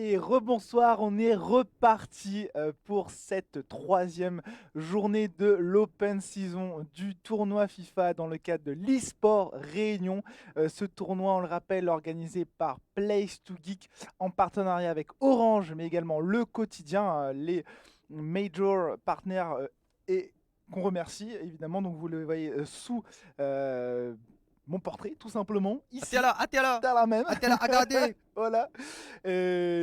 Et rebonsoir, on est reparti pour cette troisième journée de l'Open Season du tournoi FIFA dans le cadre de l'eSport Réunion. Ce tournoi, on le rappelle, organisé par Place to Geek en partenariat avec Orange, mais également Le Quotidien, les major partenaires et qu'on remercie évidemment. Donc vous le voyez sous mon portrait, tout simplement, ici, Attiala, dans la même. Attiala, regardez. Voilà.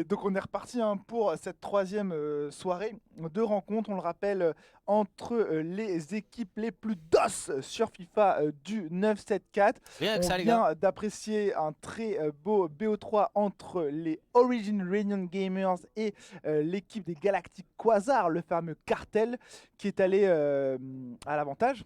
Donc on est reparti pour cette troisième soirée de rencontre, on le rappelle, entre les équipes les plus DOS sur FIFA du 974. Rien que On ça, les gars. vient d'apprécier un très beau BO3 entre les Origin Reunion Gamers et l'équipe des Galactic Quasar, le fameux cartel qui est allé à l'avantage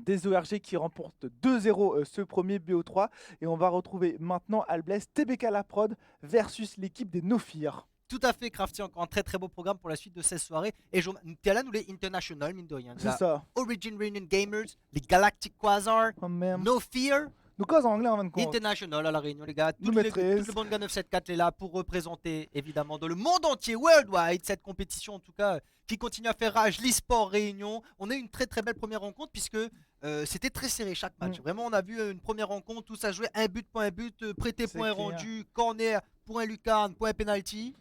des ORG qui remportent 2-0 ce premier BO3. Et on va retrouver maintenant Albless, TBK La Prod versus l'équipe des No Fear. Tout à fait, Crafty. Encore un très très beau programme pour la suite de cette soirée. Et t'es là, nous les International, mine de rien. C'est La ça. Origin Reunion Gamers, les Galactic Quasar, Oh merde. No Fear, Nous cause en anglais en fin de compte. International à la Réunion, les gars. Nous Toutes maîtrise. les bonnes gars 974 est là pour représenter, évidemment, dans le monde entier, worldwide, cette compétition, en tout cas, qui continue à faire rage, l'e-sport Réunion. On a eu une très très belle première rencontre, puisque c'était très serré chaque match. Vraiment, on a vu une première rencontre où ça jouait un but, point but, prêté, C'est point clair. rendu, corner, point lucarne, point penalty.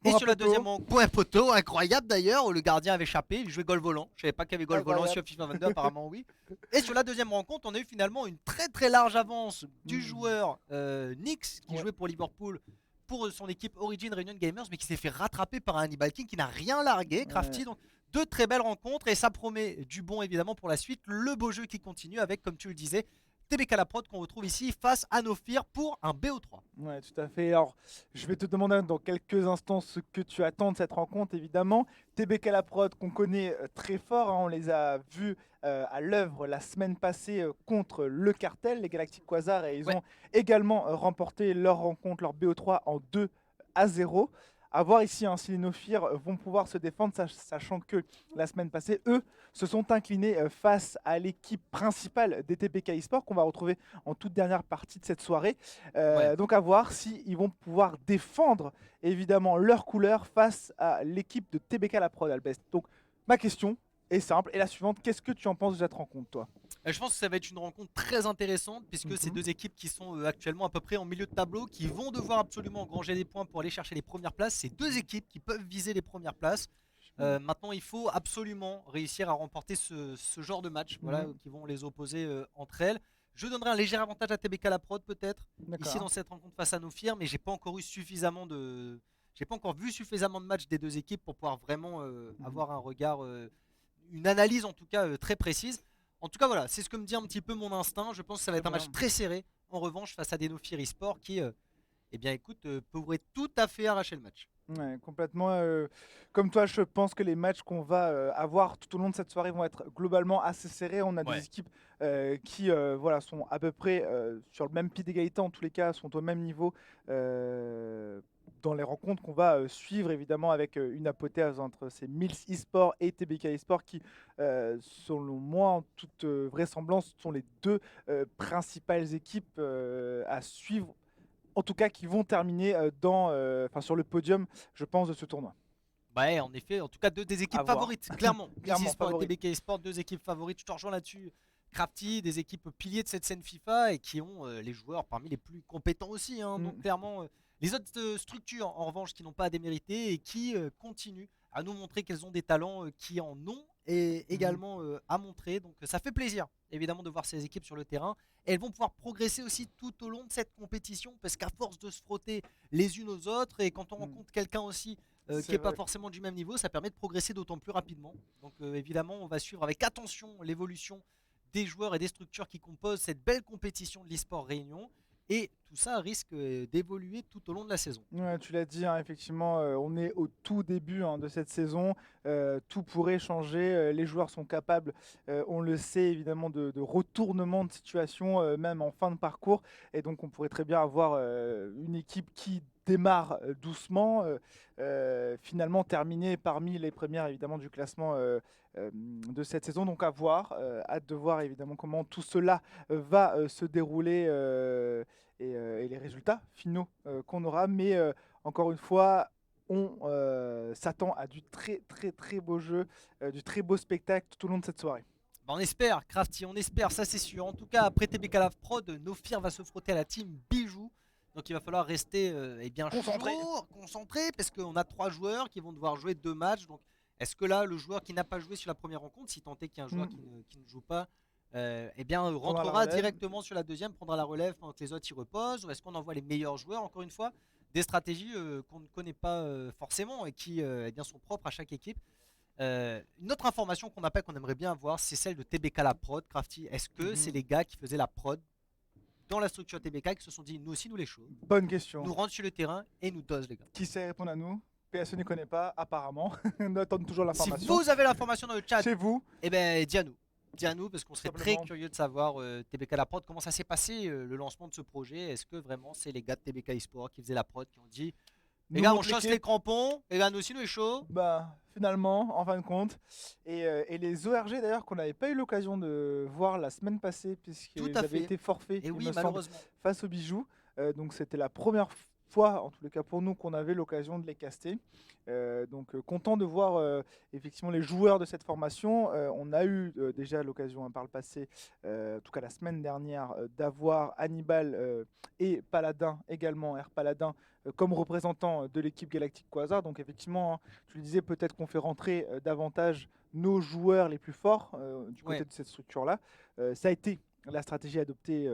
Et Point sur la poteau. deuxième rencontre, point poteau, incroyable d'ailleurs, où le gardien avait échappé, il jouait goal volant. Je savais pas qu'il y avait goal volant sur Incroyable. FIFA 22, apparemment oui. Et sur la deuxième rencontre, on a eu finalement une très très large avance du joueur Nix, qui jouait pour Liverpool, pour son équipe Origin Reunion Gamers, mais qui s'est fait rattraper par un Hannibal King qui n'a rien largué, Crafty. Donc deux très belles rencontres, et ça promet du bon évidemment pour la suite. Le beau jeu qui continue avec, comme tu le disais, TBK La Prod qu'on retrouve ici face à No Fear pour un BO3. Ouais, tout à fait. Alors, je vais te demander dans quelques instants ce que tu attends de cette rencontre, évidemment. TBK La Prod, qu'on connaît très fort, hein, on les a vus à l'œuvre la semaine passée contre le cartel, les Galactic Quasar, et ils Ouais. ont également remporté leur rencontre, leur BO3 en 2-0. À voir ici hein, si les No Fear vont pouvoir se défendre, sachant que la semaine passée, eux se sont inclinés face à l'équipe principale des TPK eSport qu'on va retrouver en toute dernière partie de cette soirée. Ouais. Donc à voir s'ils vont pouvoir défendre évidemment leur couleur face à l'équipe de TBK La Prod Albest. Donc ma question est simple et la suivante, qu'est-ce que tu en penses de cette rencontre toi? Je pense que ça va être une rencontre très intéressante puisque c'est deux équipes qui sont actuellement à peu près en milieu de tableau, qui vont devoir absolument engranger des points pour aller chercher les premières places. C'est deux équipes qui peuvent viser les premières places. Maintenant, il faut absolument réussir à remporter ce genre de match qui vont les opposer entre elles. Je donnerai un léger avantage à TBK La Prod peut-être ici dans cette rencontre face à No Fear, mais j'ai pas encore vu suffisamment de matchs des deux équipes pour pouvoir vraiment avoir un regard, une analyse en tout cas très précise. En tout cas, voilà, c'est ce que me dit un petit peu mon instinct. Je pense que ça va être un match très serré. En revanche, face à des No Fear eSport qui, eh bien, écoute, pourraient tout à fait arracher le match. Ouais, complètement. Comme toi, je pense que les matchs qu'on va avoir tout au long de cette soirée vont être globalement assez serrés. On a des équipes qui voilà, sont à peu près sur le même pied d'égalité, en tous les cas, sont au même niveau dans les rencontres qu'on va suivre, évidemment, avec une apothéose entre ces Mills eSport et TBK eSport qui, selon moi, en toute vraisemblance, sont les deux principales équipes à suivre en tout cas qui vont terminer sur le podium, je pense, de ce tournoi. Ouais, en effet, en tout cas, deux des équipes favorites, clairement. Clairement eSport et favori. TBK eSport, deux équipes favorites. Je te rejoins là-dessus. Crafty, des équipes piliers de cette scène FIFA et qui ont les joueurs parmi les plus compétents aussi. Hein. Donc, clairement, les autres structures, en revanche, qui n'ont pas à démériter et qui continuent à nous montrer qu'elles ont des talents qui en ont et également à montrer. Donc, ça fait plaisir, évidemment, de voir ces équipes sur le terrain. Et elles vont pouvoir progresser aussi tout au long de cette compétition parce qu'à force de se frotter les unes aux autres et quand on rencontre quelqu'un aussi qui n'est pas forcément du même niveau, ça permet de progresser d'autant plus rapidement. Donc évidemment, on va suivre avec attention l'évolution des joueurs et des structures qui composent cette belle compétition de l'eSport Réunion. Et tout ça risque d'évoluer tout au long de la saison. Ouais, tu l'as dit, hein, effectivement, on est au tout début hein, de cette saison. Tout pourrait changer. Les joueurs sont capables, on le sait évidemment, de retournement de situation, même en fin de parcours. Et donc, on pourrait très bien avoir une équipe qui démarre doucement, finalement terminer parmi les premières évidemment du classement de cette saison. Donc à voir, hâte de voir évidemment comment tout cela va se dérouler et les résultats finaux qu'on aura. Mais encore une fois, on s'attend à du très beau jeu, du très beau spectacle tout au long de cette soirée. Bah, on espère, Crafty, on espère, ça c'est sûr. En tout cas, après TBK Love Prod, Nofir va se frotter à la team Bijou. Donc il va falloir rester bien Concentré. concentré, parce qu'on a 3 joueurs qui vont devoir jouer 2 matchs. Donc est-ce que là, le joueur qui n'a pas joué sur la première rencontre, si tant est qu'il y a un joueur qui ne joue pas, rentrera directement sur la deuxième, prendra la relève pendant que les autres y reposent, ou est-ce qu'on envoie les meilleurs joueurs, encore une fois, des stratégies qu'on ne connaît pas forcément et qui sont propres à chaque équipe. Une autre information qu'on aimerait bien avoir, c'est celle de TBK la prod. Crafty, est-ce que c'est les gars qui faisaient la prod dans la structure TBK qui se sont dit nous aussi nous les chauds, bonne question, nous rentrent sur le terrain et nous dosent les gars? Qui sait répondre à nous? PSE ne connaît pas apparemment. Nous attendons toujours l'information. Si vous avez l'information dans le chat, chez vous, eh ben dis-à nous parce qu'on serait très curieux de savoir TBK la prod, comment ça s'est passé le lancement de ce projet. Est-ce que vraiment c'est les gars de TBK eSport qui faisaient la prod qui ont dit les gars, on chasse les crampons, les gars, nous aussi, nous les chauds? Bah, finalement, en fin de compte. Et les ORG, d'ailleurs, qu'on n'avait pas eu l'occasion de voir la semaine passée, puisqu'ils avaient été forfaits, et oui, malheureusement, face aux bijoux. Donc, c'était la première fois, en tous les cas pour nous, qu'on avait l'occasion de les caster. Donc, content de voir effectivement les joueurs de cette formation. On a eu déjà l'occasion par le passé, en tout cas la semaine dernière, d'avoir Hannibal et Paladin également, Air Paladin, comme représentant de l'équipe Galactic Quasar. Donc effectivement, hein, je le disais, peut-être qu'on fait rentrer davantage nos joueurs les plus forts du côté de cette structure-là. Ça a été la stratégie adoptée,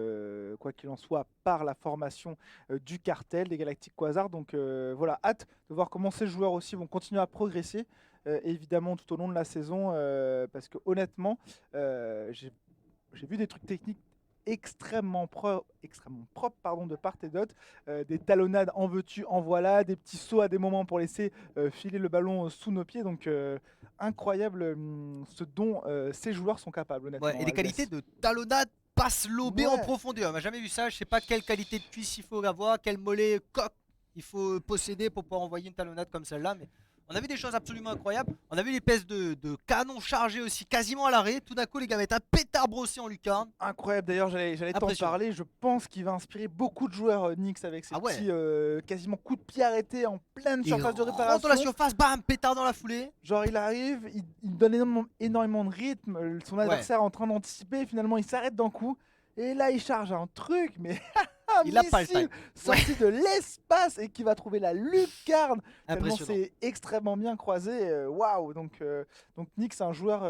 quoi qu'il en soit, par la formation du cartel des Galactic Quasar. Donc voilà, hâte de voir comment ces joueurs aussi vont continuer à progresser, évidemment tout au long de la saison, parce que honnêtement, j'ai vu des trucs techniques extrêmement propre de part et d'autre, des talonnades en veux-tu, en voilà, des petits sauts à des moments pour laisser filer le ballon sous nos pieds. Donc incroyable ce dont ces joueurs sont capables, honnêtement. Et des qualités de talonnade passe lobé en profondeur. On n'a jamais vu ça. Je sais pas quelle qualité de cuisse il faut avoir, quel mollet coq il faut posséder pour pouvoir envoyer une talonnade comme celle-là. Mais on a vu des choses absolument incroyables. On a vu l'espèce de canon chargé aussi quasiment à l'arrêt. Tout d'un coup, les gars mettent un pétard brossé en lucarne. Incroyable, d'ailleurs, j'allais t'en parler. Je pense qu'il va inspirer beaucoup de joueurs Nyx avec ses petits quasiment coups de pied arrêtés en pleine surface de réparation. Dans la surface, bam, pétard dans la foulée. Genre, il arrive, il donne énormément de rythme. Son adversaire est en train d'anticiper. Finalement, il s'arrête d'un coup. Et là, il charge un truc, mais il a pas le time. Sorti de l'espace et qui va trouver la lucarne. Tellement c'est extrêmement bien croisé. Waouh. Donc Nyx, c'est un joueur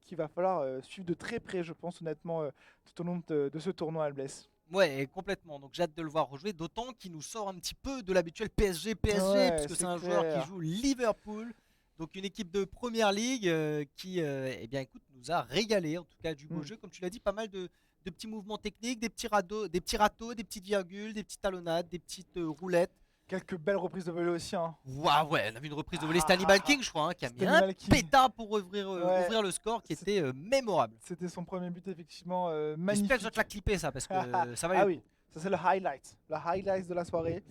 qu'il va falloir suivre de très près, je pense, honnêtement, tout au long de ce tournoi, Albless. Ouais, complètement. Donc j'ai hâte de le voir rejouer, d'autant qu'il nous sort un petit peu de l'habituel PSG, parce que c'est un joueur qui joue Liverpool. Donc une équipe de première ligue qui, écoute, nous a régalé, en tout cas du beau jeu. Comme tu l'as dit, pas mal de petits mouvements techniques, des petits râteaux, des petites virgules, des petites talonnades, des petites roulettes. Quelques belles reprises de volée aussi. Hein. Waouh, ouais, on a vu une reprise de volée. C'était Hannibal King, je crois, qui a mis un pétard pour ouvrir le score, qui était mémorable. C'était son premier but, effectivement, magnifique. J'espère que je vais te la clipper, ça, parce que ça va. Ah oui, ça c'est le highlight. Le highlight de la soirée,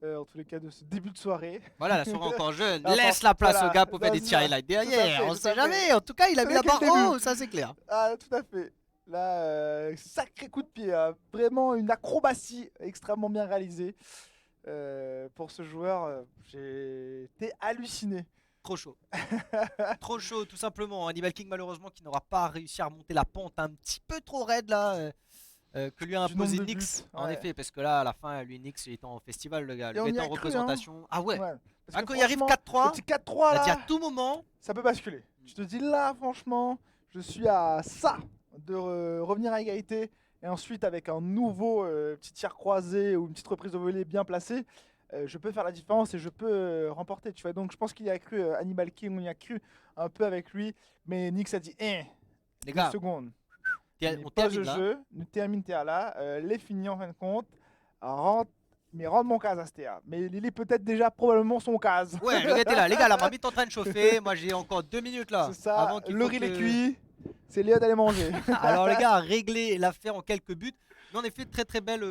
en tous les cas de ce début de soirée. Voilà, la soirée encore jeune. Laisse la place au gars pour faire des petits highlights derrière. On sait jamais. En tout cas, il a mis la barre haut, ça c'est clair. Ah, tout à fait. Là, sacré coup de pied, hein. Vraiment une acrobatie extrêmement bien réalisée pour ce joueur. J'ai été halluciné. Trop chaud. Trop chaud, tout simplement. Hannibal King, malheureusement, qui n'aura pas réussi à remonter la pente un petit peu trop raide là. Que lui a imposé Nyx, en effet, parce que là, à la fin, lui, Nyx, il était en festival, le gars. Il était en représentation. Hein. Ah ouais. Quand il arrive 4-3, là, à tout moment, ça peut basculer. Je te dis là, franchement, je suis à ça de revenir à égalité, et ensuite avec un nouveau petit tir croisé ou une petite reprise de volée bien placée, je peux faire la différence et je peux remporter, tu vois. Donc je pense qu'il y a cru Hannibal King, on y a cru un peu avec lui, mais Nyx a dit les gars, secondes. On termine là. Jeu, nous termine là, les finis en fin de compte, rentre mon cas à Stéa. Mais il est peut-être déjà probablement son cas. Ouais, le gars était là. Les gars, la marmite est en train de chauffer. Moi, j'ai encore 2 minutes là. C'est ça, avant le riz est cuit. C'est Léo d'aller manger. Alors les gars, régler l'affaire en quelques buts. Mais en effet, très belle,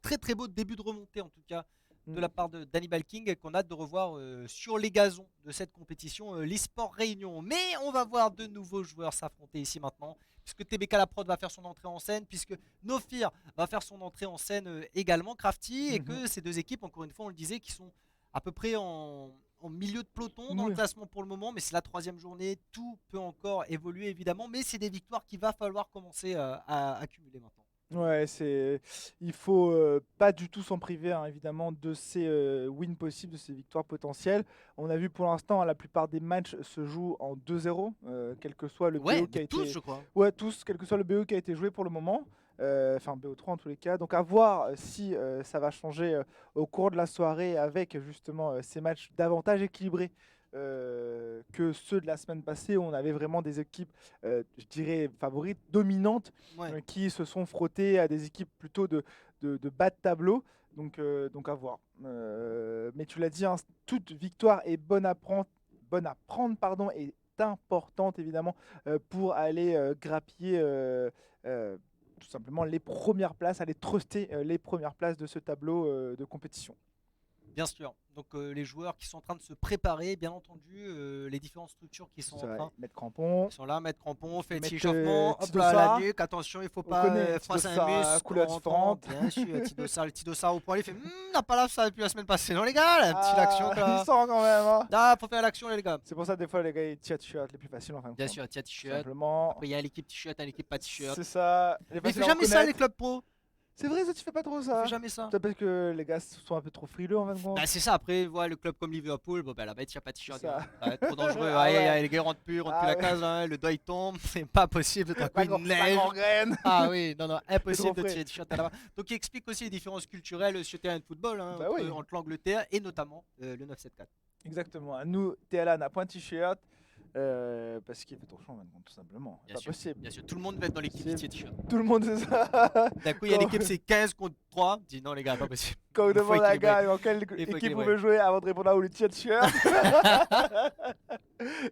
très beau début de remontée en tout cas de la part d'Hannibal King, qu'on a hâte de revoir sur les gazons de cette compétition, l'eSport Réunion. Mais on va voir de nouveaux joueurs s'affronter ici maintenant, puisque TBK La Prod va faire son entrée en scène, puisque Nofir va faire son entrée en scène également, Crafty, et que ces deux équipes, encore une fois, on le disait, qui sont à peu près en milieu de peloton dans le classement pour le moment, mais c'est la 3e journée, tout peut encore évoluer évidemment, mais c'est des victoires qu'il va falloir commencer à accumuler maintenant. Ouais, il faut pas du tout s'en priver, hein, évidemment, de ces wins possibles, de ces victoires potentielles. On a vu pour l'instant, la plupart des matchs se jouent en 2-0, quel que soit le BO qui a tous, été. je crois. Ouais, tous, quel que soit le BO qui a été joué pour le moment. Enfin, BO3 en tous les cas. Donc à voir si ça va changer au cours de la soirée avec justement ces matchs davantage équilibrés que ceux de la semaine passée où on avait vraiment des équipes, je dirais, favorites, dominantes, qui se sont frottées à des équipes plutôt de bas de tableau. Donc à voir. Mais tu l'as dit, hein, toute victoire est bonne à prendre, pardon, est importante évidemment pour aller grappiller tout simplement les premières places, aller truster les premières places de ce tableau de compétition. Bien sûr. Donc les joueurs qui sont en train de se préparer, bien entendu, les différentes structures qui sont en train. Mettre crampons. Ils sont là, mettre crampons, fait petit échauffement, hop là, la nuque, attention, il faut pas froisser un muscle. Couleur différente. Bien sûr, le petit dossard au poil, il fait n'a pas là ça depuis la semaine passée, non les gars, la petite action là. Il sent quand même. Hein. Ah, faut faire l'action les gars. C'est pour ça des fois les gars ils tirent t-shirt les plus faciles en fin de compte. Bien sûr, tirent t-shirt. Simplement. Après il y a l'équipe t-shirt, l'équipe pas t-shirt. C'est ça. Mais il fait jamais ça les clubs pro. C'est vrai, ça tu fais pas trop ça. Fais jamais ça. Ça parce que les gars sont un peu trop frileux en fin de compte. Bah c'est ça, après voilà, le club comme Liverpool, bon bah là-bas il tire pas de t-shirt. Trop dangereux, les gars rentrent plus la case, hein, le doigt il tombe, c'est pas possible de traquer une neige. Ah oui, non, impossible de tirer de t-shirt à la main. Donc il explique aussi les différences culturelles sur le terrain de football hein, entre l'Angleterre et notamment le 974. Exactement, nous TLA n'a point de t-shirt. Parce qu'il fait trop chaud maintenant, tout simplement. Bien pas sûr, possible. Bien sûr, tout le monde va être dans l'équipe t-shirt. Tout le monde c'est ça. D'un coup, il y a l'équipe, c'est 15 contre 3. Dis non, les gars, pas possible. Quand on demande à un gars dans quelle équipe vous voulez jouer avant de répondre à où le t-shirt.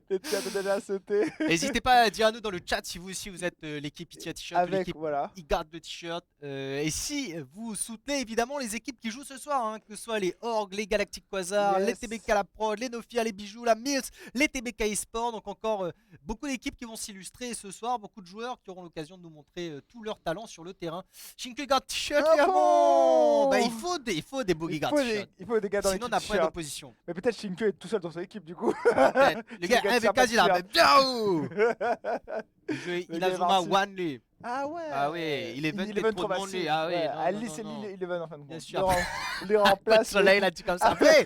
Le chat est déjà sauté. N'hésitez pas à dire à nous dans le chat si vous aussi vous êtes l'équipe t-shirt, l'équipe il garde le t-shirt. Et si vous soutenez évidemment les équipes qui jouent ce soir, hein, que ce soit les Org, les Galactic Quasar, les TBK La Prod, les Nofia, les Bijoux, la Mills, les TBK eSport. Donc encore beaucoup d'équipes qui vont s'illustrer ce soir, beaucoup de joueurs qui auront l'occasion de nous montrer tout leur talent sur le terrain. Shinkui garde t-shirt également. Bah, il faut des boogie garde t-shirt. Il faut des gars dans sinon on n'a pas d'opposition. Mais peut-être Shinkui est tout seul dans son équipe du coup. Le gars, vas-y là, il a Zuma One lui. Ah ouais. Ah ouais, il est 23 trop de monde lui. Ah oui, Ali c'est Eleven en fin de compte. Bien sûr. Les remplace. Coup de soleil là, tu comme ça. Après,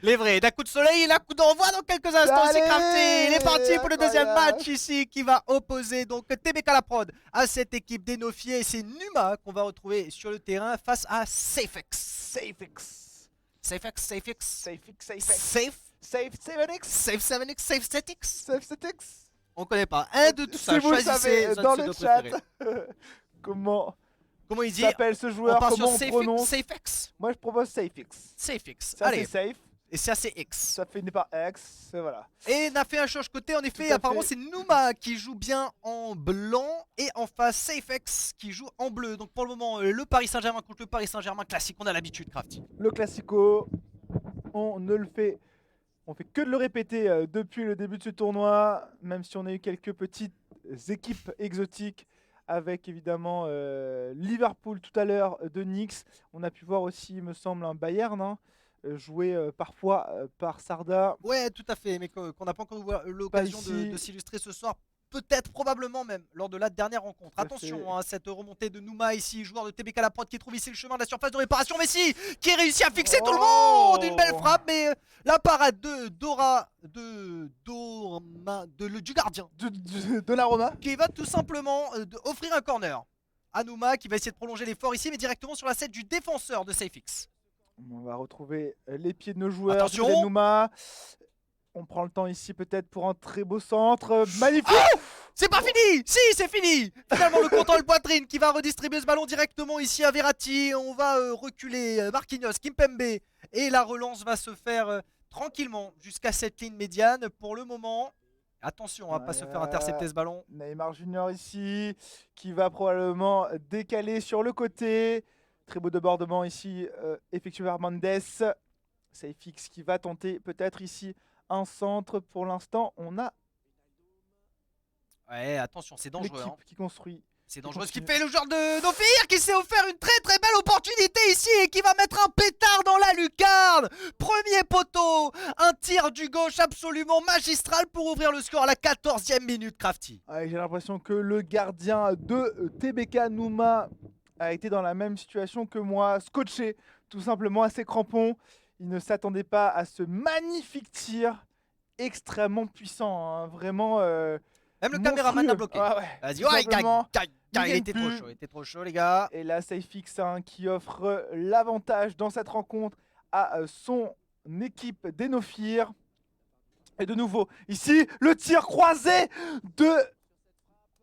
les vrais. D'un coup de soleil, il a coup d'envoi dans quelques instants. C'est Crafty. Il est parti pour le deuxième match ici qui va opposer donc TBK La Prod à cette équipe des Nofier. Et c'est Numa qu'on va retrouver sur le terrain face à SafeX. Safe 7X. On connaît pas. Un de tout ça. Si vous savez dans le chat comment il dit s'appelle ce joueur, comment on prononce. SafeX. Moi je propose SafeX. Allez. Safe. Et c'est assez X. Ça finit par X, voilà. Et on a fait un change côté, en effet, apparemment c'est Numa qui joue bien en blanc et en face SafeX qui joue en bleu. Donc pour le moment, le Paris Saint-Germain contre le Paris Saint-Germain classique, on a l'habitude, Crafty. Le classico, on fait que de le répéter depuis le début de ce tournoi, même si on a eu quelques petites équipes exotiques avec évidemment Liverpool tout à l'heure de Knicks. On a pu voir aussi, il me semble, un Bayern, hein, joué parfois par Sarda. Ouais, tout à fait, mais qu'on n'a pas encore eu l'occasion de s'illustrer ce soir. Peut-être, probablement même, lors de la dernière rencontre. Attention à cette remontée de Numa ici, joueur de TBK La Prod qui trouve ici le chemin de la surface de réparation. Messi qui réussit à fixer tout le monde. Une belle frappe, mais la parade de du gardien. De l'aroma. Qui va tout simplement offrir un corner à Numa qui va essayer de prolonger l'effort ici, mais directement sur la 7 du défenseur de SafeX. On va retrouver les pieds de nos joueurs. Attention Numa. On prend le temps ici peut-être pour un très beau centre. Magnifique. C'est pas fini. Si, c'est fini. Finalement le contrôle poitrine qui va redistribuer ce ballon directement ici à Verratti. On va reculer Marquinhos, Kimpembe. Et la relance va se faire tranquillement jusqu'à cette ligne médiane. Pour le moment, attention à ne pas se faire intercepter ce ballon. Neymar Junior ici qui va probablement décaler sur le côté. Très beau débordement ici effectué par Mendes. SafeX qui va tenter peut-être ici un centre. Pour l'instant, on a Ouais, attention, c'est dangereux. L'équipe qui construit. C'est dangereux ce qu'il fait le joueur de Nofir qui s'est offert une très très belle opportunité ici et qui va mettre un pétard dans la lucarne. Premier poteau, un tir du gauche absolument magistral pour ouvrir le score à la 14e minute, Crafty. Ouais, j'ai l'impression que le gardien de TBK Nouma a été dans la même situation que moi, scotché tout simplement à ses crampons. Il ne s'attendait pas à ce magnifique tir extrêmement puissant, hein, vraiment. Même le caméraman l'a bloqué. Ah ouais, Vas-y, tout ouais, simplement, il était trop chaud les gars. Et là, SafeX hein, qui offre l'avantage dans cette rencontre à son équipe d'Enofir. Et de nouveau, ici, le tir croisé de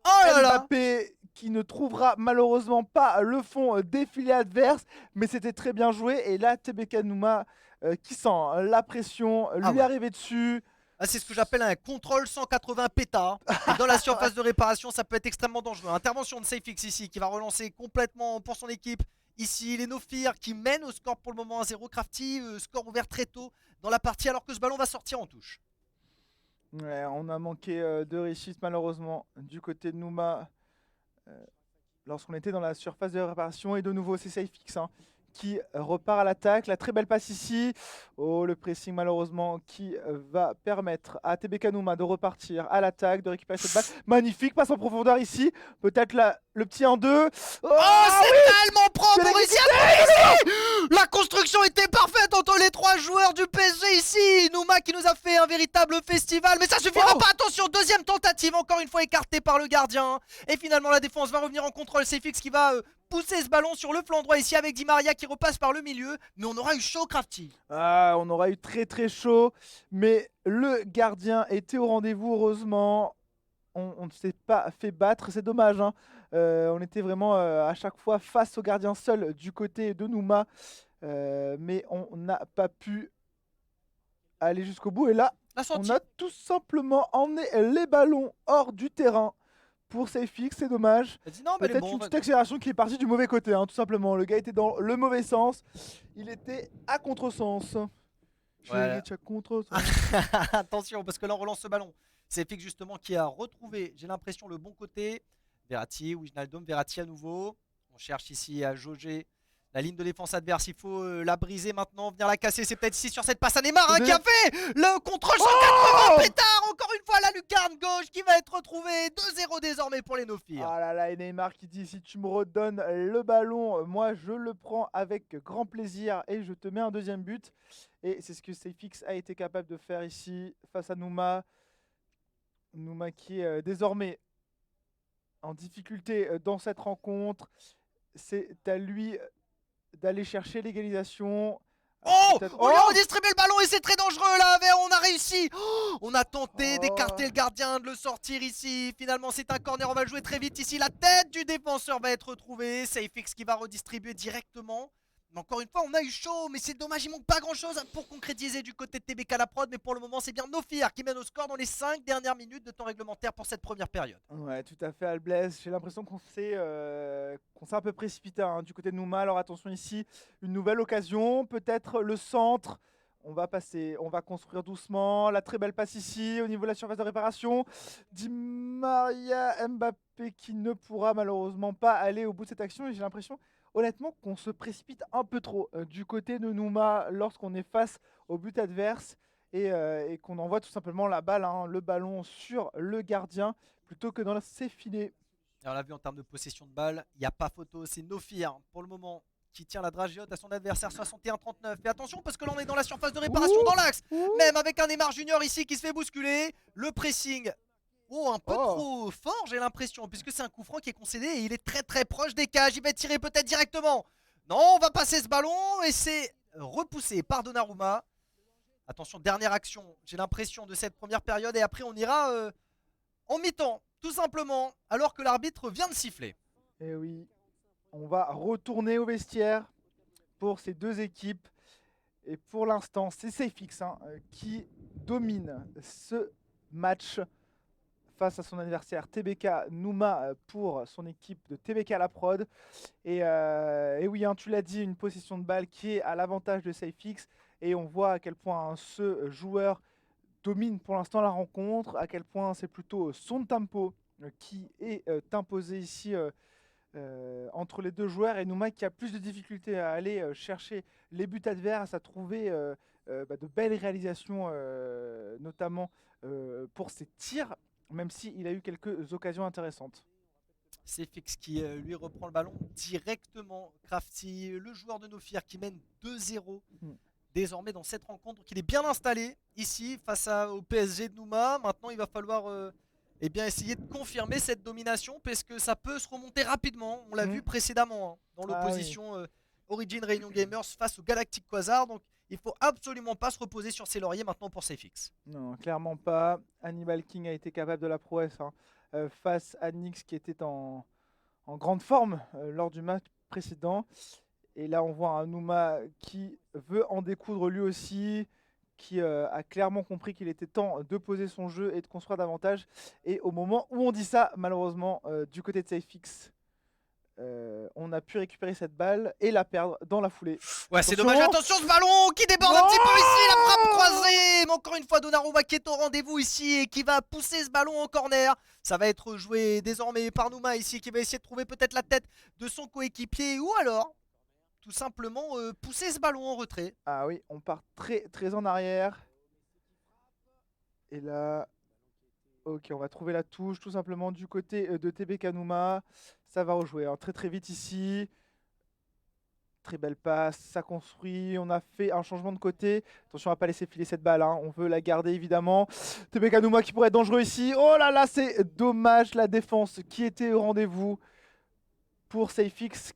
Mbappé qui ne trouvera malheureusement pas le fond des filets adverses. Mais c'était très bien joué. Et là, TBK Nouma qui sent la pression, lui arriver dessus. Ah, c'est ce que j'appelle un contrôle 180 pétas. Et dans la surface de réparation, ça peut être extrêmement dangereux. Intervention de SafeX ici qui va relancer complètement pour son équipe. Ici, les Nofir qui mènent au score pour le moment 1-0. Crafty, score ouvert très tôt dans la partie alors que ce ballon va sortir en touche. Ouais, on a manqué de réussite malheureusement du côté de Nouma lorsqu'on était dans la surface de réparation. Et de nouveau, c'est SafeX hein, qui repart à l'attaque. La très belle passe ici. Oh, le pressing malheureusement qui va permettre à TBK Nouma de repartir à l'attaque, de récupérer cette balle. Magnifique passe en profondeur ici. Peut-être le petit 1-2. Oh, c'est tellement propre ici. La construction était parfaite entre les trois joueurs du PSG ici. Nouma qui nous a fait un véritable festival. Mais ça suffira pas. Attention, deuxième tentative, encore une fois écartée par le gardien. Et finalement, la défense va revenir en contrôle. SafeX qui va pousser ce ballon sur le flanc droit ici avec Di Maria qui repasse par le milieu. Mais on aura eu chaud, Crafty. Ah, on aura eu très très chaud. Mais le gardien était au rendez-vous, heureusement. On ne s'est pas fait battre, c'est dommage. Hein. On était vraiment à chaque fois face au gardien seul du côté de Nouma. Mais on n'a pas pu aller jusqu'au bout. Et là, on a tout simplement emmené les ballons hors du terrain pour SafeX, c'est dommage. Peut-être une petite accélération qui est partie du mauvais côté, hein, tout simplement. Le gars était dans le mauvais sens. Il était à contresens. Ouais. À contresens. Attention, parce que là on relance ce ballon. SafeX justement qui a retrouvé, j'ai l'impression, le bon côté. Verratti, Wijnaldum, Verratti à nouveau. On cherche ici à jauger la ligne de défense adverse. Il faut la briser maintenant, venir la casser. C'est peut-être ici sur cette passe à Neymar hein, qui a fait le contrôle 180 pétard. Encore une fois la lucarne gauche qui va être retrouvée. 2-0 désormais pour les Nofir. Ah là là, et Neymar qui dit si tu me redonnes le ballon, moi je le prends avec grand plaisir et je te mets un deuxième but. Et c'est ce que SafeX a été capable de faire ici face à Nouma. Nouma qui est désormais en difficulté dans cette rencontre. C'est à lui d'aller chercher l'égalisation. On lui a redistribué le ballon et c'est très dangereux là. On a réussi. On a tenté d'écarter le gardien, de le sortir ici. Finalement c'est un corner, on va le jouer très vite ici. La tête du défenseur va être retrouvée. SafeX qui va redistribuer directement. Mais encore une fois on a eu chaud, mais c'est dommage, il manque pas grand chose pour concrétiser du côté de TBK la prod. Mais pour le moment c'est bien Nofir qui mène au score dans les 5 dernières minutes de temps réglementaire pour cette première période. Ouais, tout à fait Albless, j'ai l'impression qu'on s'est un peu précipité hein, du côté de Nouma. Alors attention ici, une nouvelle occasion, peut-être le centre. On va construire doucement. La très belle passe ici au niveau de la surface de réparation. Di Maria, Mbappé qui ne pourra malheureusement pas aller au bout de cette action. Et j'ai l'impression honnêtement qu'on se précipite un peu trop du côté de Nouma lorsqu'on est face au but adverse et qu'on envoie tout simplement la balle, hein, le ballon sur le gardien plutôt que dans ses filets. Et on l'a vu en termes de possession de balle, il n'y a pas photo, c'est Nofir pour le moment qui tient la dragiote à son adversaire 61-39. Et attention parce que là on est dans la surface de réparation, dans l'axe, même avec un Neymar Junior ici qui se fait bousculer. Le pressing un peu trop fort j'ai l'impression, puisque c'est un coup franc qui est concédé et il est très très proche des cages. Il va tirer peut-être directement. Non, on va passer ce ballon et c'est repoussé par Donnarumma. Attention, dernière action, j'ai l'impression, de cette première période. Et après on ira en mi-temps, tout simplement, alors que l'arbitre vient de siffler. Et oui, on va retourner au vestiaire pour ces deux équipes. Et pour l'instant, c'est SafeX hein, qui domine ce match face à son adversaire TBK Nouma pour son équipe de TBK La Prod. Et oui, hein, tu l'as dit, une possession de balle qui est à l'avantage de SafeX. Et on voit à quel point hein, ce joueur domine pour l'instant la rencontre, à quel point c'est plutôt son tempo qui est imposé ici entre les deux joueurs, et Nouma qui a plus de difficultés à aller chercher les buts adverses, à trouver de belles réalisations, notamment pour ses tirs, même s'il a eu quelques occasions intéressantes. C'est Fix qui lui reprend le ballon directement. Crafty, le joueur de Nofir qui mène 2-0 désormais dans cette rencontre. Donc il est bien installé ici face au PSG de Nouma. Maintenant il va falloir essayer de confirmer cette domination parce que ça peut se remonter rapidement. On l'a vu précédemment dans l'opposition Origin Réunion Gamers face au Galactic Quasar. Donc il faut absolument pas se reposer sur ses lauriers maintenant pour Safex. Non, clairement pas. Animal King a été capable de la prouesse face à Nyx qui était en grande forme lors du match précédent. Et là, on voit un Nouma qui veut en découdre lui aussi, qui a clairement compris qu'il était temps de poser son jeu et de construire davantage. Et au moment où on dit ça, malheureusement, du côté de Safex, on a pu récupérer cette balle et la perdre dans la foulée. Ouais, c'est dommage. Attention, ce ballon qui déborde un petit peu ici, la frappe croisée. Mais encore une fois, Donnarumma qui est au rendez-vous ici et qui va pousser ce ballon en corner. Ça va être joué désormais par Nouma ici, qui va essayer de trouver peut-être la tête de son coéquipier, ou alors tout simplement pousser ce ballon en retrait. Ah oui, on part très en arrière. Et là, ok, on va trouver la touche tout simplement du côté de TBK Nouma. Ça va rejouer très vite ici. Très belle passe, ça construit. On a fait un changement de côté. Attention à ne pas laisser filer cette balle. On veut la garder évidemment. TBK Nouma qui pourrait être dangereux ici. Oh là là, c'est dommage, la défense qui était au rendez-vous pour Safex.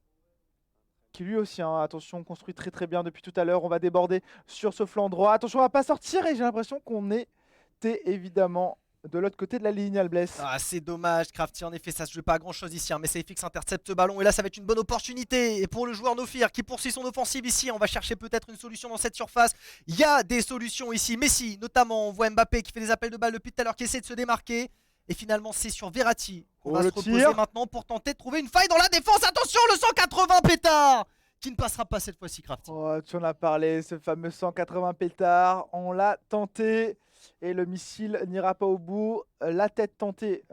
Qui lui aussi, attention, construit très bien depuis tout à l'heure. On va déborder sur ce flanc droit. Attention, on va pas sortir et j'ai l'impression qu'on était évidemment de l'autre côté de la ligne, Albless. Ah, c'est dommage, Crafty, en effet, ça se joue pas à grand chose ici, mais Safex intercepte ce ballon et là ça va être une bonne opportunité pour le joueur Nofir qui poursuit son offensive ici. On va chercher peut-être une solution dans cette surface. Il y a des solutions ici, Messi notamment, on voit Mbappé qui fait des appels de balle depuis tout à l'heure, qui essaie de se démarquer. Et finalement c'est sur Verratti qu'on va se reposer maintenant pour tenter de trouver une faille dans la défense. Attention, le 180 pétard qui ne passera pas cette fois-ci, Crafty. Oh, tu en as parlé, ce fameux 180 pétard. On l'a tenté et le missile n'ira pas au bout. La tête tentée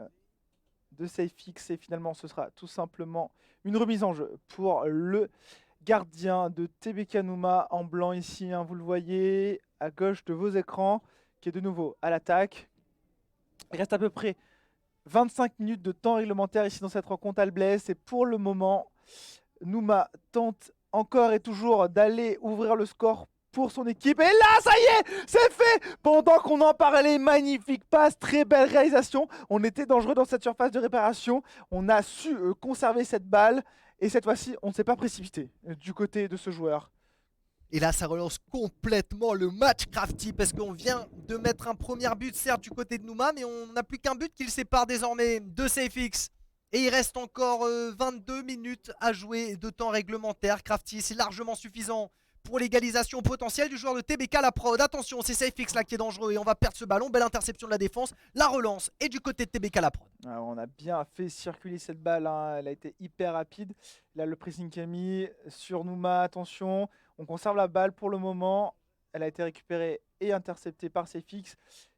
de Safex et finalement ce sera tout simplement une remise en jeu pour le gardien de TBK Nouma en blanc ici. Vous le voyez à gauche de vos écrans qui est de nouveau à l'attaque. Il reste à peu près 25 minutes de temps réglementaire ici dans cette rencontre Albless. Et pour le moment, Nouma tente encore et toujours d'aller ouvrir le score pour son équipe. Et là, ça y est, c'est fait. Pendant qu'on en parlait, magnifique passe, très belle réalisation. On était dangereux dans cette surface de réparation. On a su conserver cette balle. Et cette fois-ci, on ne s'est pas précipité du côté de ce joueur. Et là, ça relance complètement le match, Crafty, parce qu'on vient de mettre un premier but, certes, du côté de Nouma, mais on n'a plus qu'un but qui le sépare désormais de Safex. Et il reste encore 22 minutes à jouer de temps réglementaire. Crafty, c'est largement suffisant pour l'égalisation potentielle du joueur de TBK la prod. Attention, c'est Safex là qui est dangereux et on va perdre ce ballon. Belle interception de la défense, la relance et du côté de TBK la prod. Alors, on a bien fait circuler cette balle, elle a été hyper rapide. Là, le pressing qui a mis sur Nouma, attention. On conserve la balle pour le moment. Elle a été récupérée et interceptée par Safex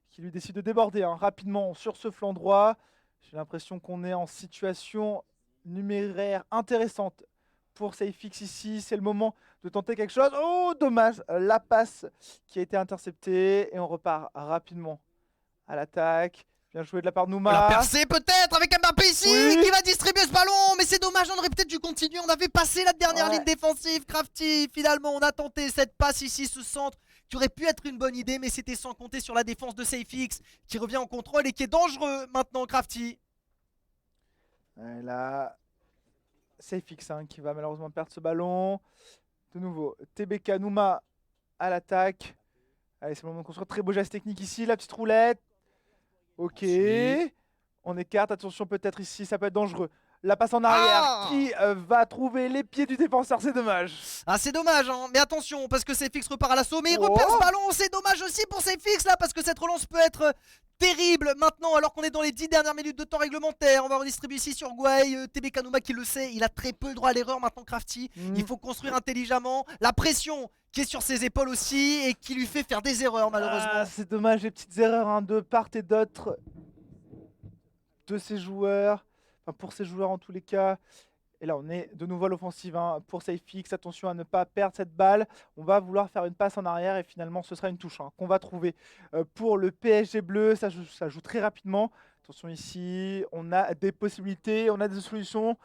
qui lui décide de déborder rapidement sur ce flanc droit. J'ai l'impression qu'on est en situation numéraire intéressante pour Safex ici. C'est le moment de tenter quelque chose. Oh, dommage, la passe qui a été interceptée. Et on repart rapidement à l'attaque. Bien joué de la part de Nouma. La percée peut-être avec Mbappé ici qui va distribuer ce ballon. Mais c'est dommage, on aurait peut-être dû continuer. On avait passé la dernière ligne défensive. Crafty, finalement, on a tenté cette passe ici, ce centre qui aurait pu être une bonne idée. Mais c'était sans compter sur la défense de Safex qui revient en contrôle et qui est dangereux maintenant, Crafty. Et là, Safex qui va malheureusement perdre ce ballon. De nouveau, TBK Nouma à l'attaque. Allez, c'est le moment de construire. Très beau geste technique ici, la petite roulette. Ok, on écarte, attention peut-être ici, ça peut être dangereux. La passe en arrière qui va trouver les pieds du défenseur, c'est dommage. Ah, c'est dommage, mais attention parce que Safex repart à l'assaut, mais il repère ce ballon, c'est dommage aussi pour Safex là parce que cette relance peut être terrible maintenant alors qu'on est dans les 10 dernières minutes de temps réglementaire. On va redistribuer ici sur Gouaï, TBK Nouma qui le sait, il a très peu le droit à l'erreur maintenant Crafty. Il faut construire intelligemment, la pression qui est sur ses épaules aussi et qui lui fait faire des erreurs malheureusement. C'est dommage, les petites erreurs de part et d'autre. de ces joueurs, enfin pour ces joueurs en tous les cas. Et là, on est de nouveau à l'offensive pour SafeX. Attention à ne pas perdre cette balle. On va vouloir faire une passe en arrière et finalement, ce sera une touche qu'on va trouver pour le PSG bleu. Ça joue très rapidement. Attention ici, on a des possibilités, on a des solutions.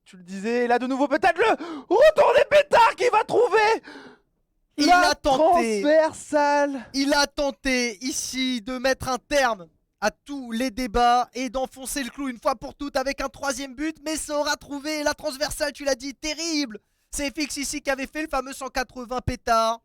Tu le disais, et là de nouveau peut-être le retour des pétards qui va trouver la transversale. Il a tenté ici de mettre un terme à tous les débats et d'enfoncer le clou une fois pour toutes avec un troisième but, mais ça aura trouvé la transversale, tu l'as dit, terrible. C'est FX ici qui avait fait le fameux 180 pétards.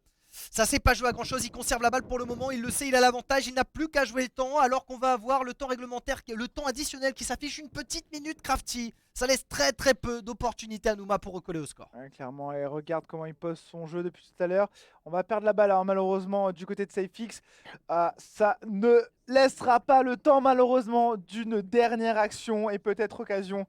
Ça s'est pas joué à grand chose, il conserve la balle pour le moment, il le sait, il a l'avantage, il n'a plus qu'à jouer le temps alors qu'on va avoir le temps réglementaire, le temps additionnel qui s'affiche une petite minute. Crafty, ça laisse très très peu d'opportunités à Nouma pour recoller au score. Ouais, clairement, et regarde comment il pose son jeu depuis tout à l'heure. On va perdre la balle malheureusement du côté de SafeX. Ça ne laissera pas le temps malheureusement d'une dernière action et peut-être occasion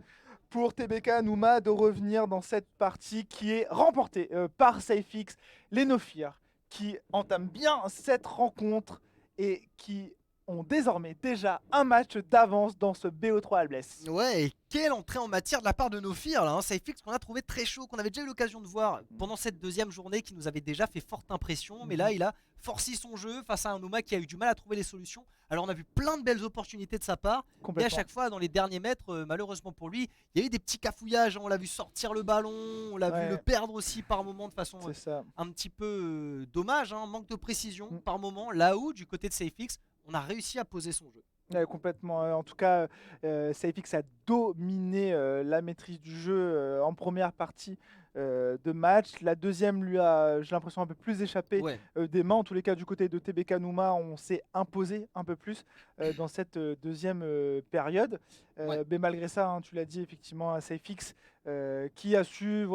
pour TBK Nouma de revenir dans cette partie qui est remportée par SafeX, les No Fear, qui entament bien cette rencontre et qui ont désormais déjà un match d'avance dans ce BO3 Albless. Ouais, et quelle entrée en matière de la part de No Fear là, SafeX qu'on a trouvé très chaud, qu'on avait déjà eu l'occasion de voir pendant cette deuxième journée qui nous avait déjà fait forte impression, mais là il a forci son jeu face à un Nouma qui a eu du mal à trouver les solutions. Alors on a vu plein de belles opportunités de sa part, mais à chaque fois dans les derniers mètres, malheureusement pour lui, il y a eu des petits cafouillages, on l'a vu sortir le ballon, on l'a vu le perdre aussi par moment de façon un petit peu dommage, manque de précision par moment, là où du côté de SafeX, on a réussi à poser son jeu. Complètement. En tout cas, SafeX a dominé la maîtrise du jeu en première partie de match. La deuxième lui a, j'ai l'impression, un peu plus échappé des mains. En tous les cas, du côté de TBK Nouma, on s'est imposé un peu plus dans cette deuxième période. Mais malgré ça, tu l'as dit effectivement, à SafeX qui a su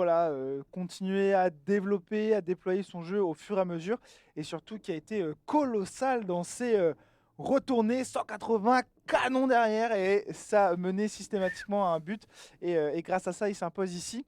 continuer à développer, à déployer son jeu au fur et à mesure, et surtout qui a été colossal dans ses retourné 180 canons derrière et ça menait systématiquement à un but et grâce à ça il s'impose ici,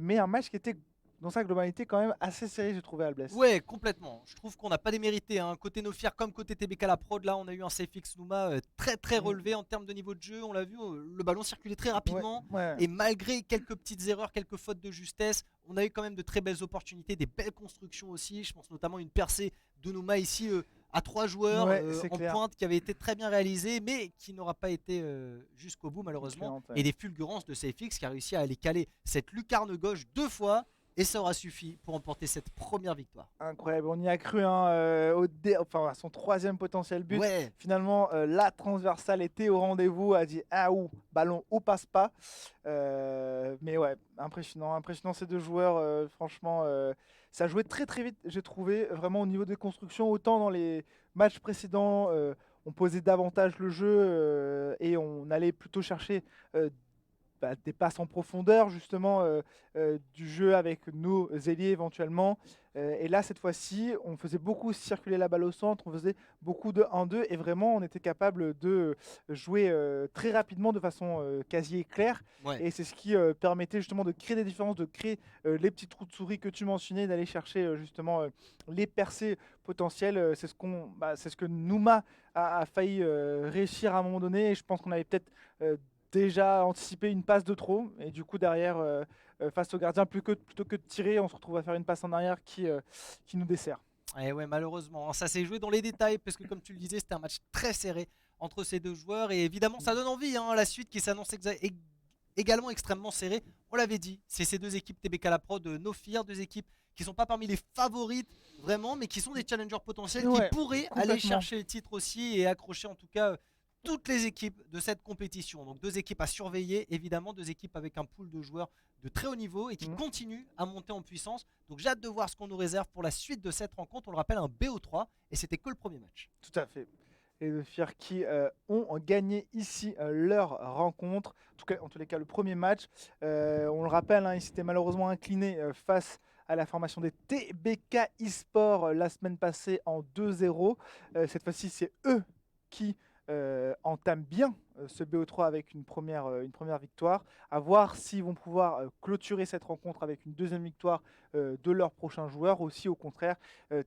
mais un match qui était dans sa globalité quand même assez serré, j'ai trouvé, Albless. Ouais, complètement, je trouve qu'on n'a pas démérité côté No Fear comme côté TBK la prod. Là on a eu un SafeX Nouma très très relevé en termes de niveau de jeu, on l'a vu, le ballon circulait très rapidement et malgré quelques petites erreurs, quelques fautes de justesse, on a eu quand même de très belles opportunités, des belles constructions aussi. Je pense notamment à une percée de Nouma ici à 3 joueurs en pointe qui avait été très bien réalisé mais qui n'aura pas été jusqu'au bout malheureusement, et des fulgurances de SafeX qui a réussi à aller caler cette lucarne gauche 2 fois et ça aura suffi pour remporter cette première victoire. Incroyable, on y a cru à son troisième potentiel but. Finalement la transversale était au rendez-vous, a dit ballon ou passe pas, mais ouais, impressionnant ces deux joueurs, franchement ça jouait très très vite, j'ai trouvé, vraiment au niveau des constructions. Autant dans les matchs précédents on posait davantage le jeu et on allait plutôt chercher des passes en profondeur justement du jeu avec nos ailiers éventuellement, et là cette fois-ci on faisait beaucoup circuler la balle au centre, on faisait beaucoup de 1-2 et vraiment on était capable de jouer très rapidement de façon quasi éclair, et c'est ce qui permettait justement de créer des différences, de créer les petits trous de souris que tu mentionnais, d'aller chercher justement les percées potentielles. C'est ce que Nouma a failli réussir à un moment donné, et je pense qu'on avait peut-être déjà anticipé une passe de trop, et du coup derrière face au gardien, plutôt que de tirer, on se retrouve à faire une passe en arrière qui nous dessert. Et ouais, malheureusement ça s'est joué dans les détails parce que comme tu le disais c'était un match très serré entre ces deux joueurs, et évidemment ça donne envie la suite qui s'annonce également extrêmement serrée. On l'avait dit, c'est ces deux équipes TBK la prod de No Fear, deux équipes qui sont pas parmi les favorites vraiment, mais qui sont des challengers potentiels qui pourraient aller chercher le titre aussi et accrocher en tout cas toutes les équipes de cette compétition. Donc deux équipes à surveiller, évidemment, deux équipes avec un pool de joueurs de très haut niveau et qui continuent à monter en puissance. Donc j'ai hâte de voir ce qu'on nous réserve pour la suite de cette rencontre. On le rappelle, un BO3, et c'était que le premier match. Tout à fait. Et de Fear qui ont gagné ici leur rencontre, en tous les cas le premier match. On le rappelle, ils s'étaient malheureusement inclinés face à la formation des TBK eSport la semaine passée en 2-0. Cette fois-ci, c'est eux qui entament bien ce BO3 avec une première victoire. À voir s'ils vont pouvoir clôturer cette rencontre avec une deuxième victoire de leurs prochains joueurs, ou si au contraire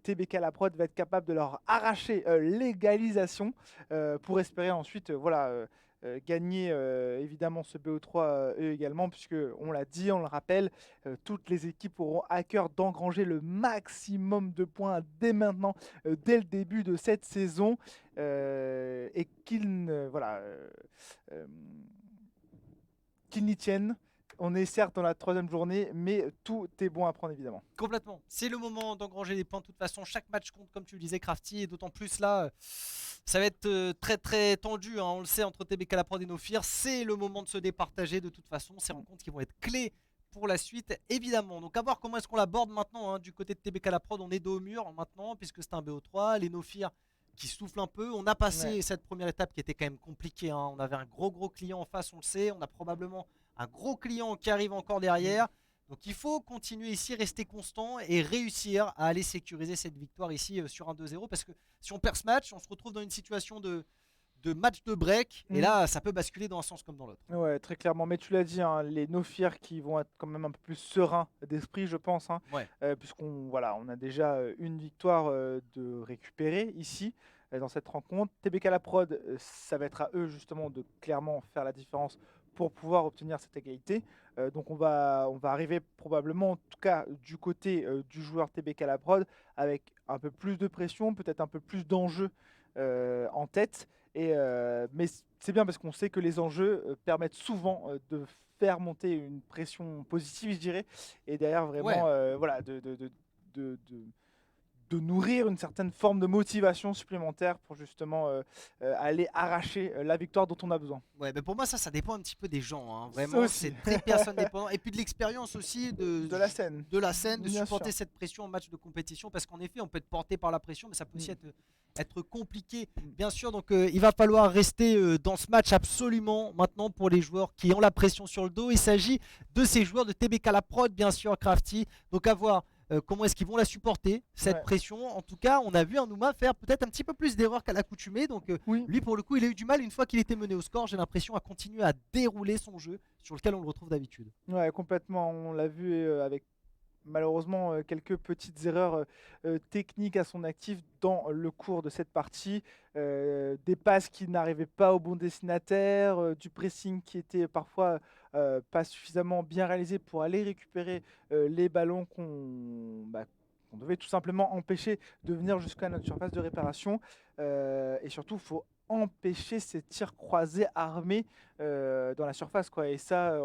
TBK la prod va être capable de leur arracher l'égalisation pour espérer ensuite gagner évidemment ce BO3 eux également, puisque on l'a dit, on le rappelle, toutes les équipes auront à cœur d'engranger le maximum de points dès maintenant, dès le début de cette saison, et qu'ils n'y tiennent. On est certes dans la 3e journée, mais tout est bon à prendre évidemment. Complètement. C'est le moment d'engranger les points. De toute façon, chaque match compte, comme tu le disais, Crafty, et d'autant plus là, ça va être très très tendu. Hein. On le sait, entre TBK Laprod et Nofir, c'est le moment de se départager. De toute façon, ces rencontres qui vont être clés pour la suite, évidemment. Donc à voir comment est-ce qu'on l'aborde maintenant. Hein. Du côté de TBK Laprod, on est dos au mur maintenant, puisque c'est un BO3. Les Nofir qui soufflent un peu. On a passé cette première étape qui était quand même compliquée. Hein. On avait un gros client en face, on le sait. On a probablement un gros client qui arrive encore derrière. Donc il faut continuer ici, rester constant et réussir à aller sécuriser cette victoire ici sur un 2-0. Parce que si on perd ce match, on se retrouve dans une situation de match de break. Et là, ça peut basculer dans un sens comme dans l'autre. Ouais, très clairement. Mais tu l'as dit, hein, les Nofir qui vont être quand même un peu plus sereins d'esprit, je pense. Hein, puisqu'on on a déjà une victoire de récupérer ici. Dans cette rencontre, TBK Laprod, ça va être à eux justement de clairement faire la différence pour pouvoir obtenir cette égalité. Donc on va arriver probablement, en tout cas du côté du joueur TBK Laprod, avec un peu plus de pression, peut-être un peu plus d'enjeux en tête. Mais c'est bien parce qu'on sait que les enjeux permettent souvent de faire monter une pression positive, je dirais, et derrière vraiment de nourrir une certaine forme de motivation supplémentaire pour justement aller arracher la victoire dont on a besoin. Ouais, mais pour moi ça dépend un petit peu des gens, hein. Vraiment c'est très personne dépendant, et puis de l'expérience aussi de la scène, de supporter cette pression en match de compétition, parce qu'en effet on peut être porté par la pression, mais ça peut aussi être compliqué, bien sûr. Donc il va falloir rester dans ce match absolument maintenant pour les joueurs qui ont la pression sur le dos. Il s'agit de ces joueurs de TBK Laprod, bien sûr, Crafty, donc à voir comment est-ce qu'ils vont la supporter, cette pression. En tout cas, on a vu Nouma faire peut-être un petit peu plus d'erreurs qu'à l'accoutumée. Donc lui, pour le coup, il a eu du mal une fois qu'il était mené au score. J'ai l'impression à continuer à dérouler son jeu sur lequel on le retrouve d'habitude. Ouais, complètement. On l'a vu avec malheureusement quelques petites erreurs techniques à son actif dans le cours de cette partie. Des passes qui n'arrivaient pas au bon destinataire, du pressing qui était parfois pas suffisamment bien réalisé pour aller récupérer les ballons qu'on devait tout simplement empêcher de venir jusqu'à notre surface de réparation. Et surtout, il faut empêcher ces tirs croisés armés dans la surface, quoi. Et ça,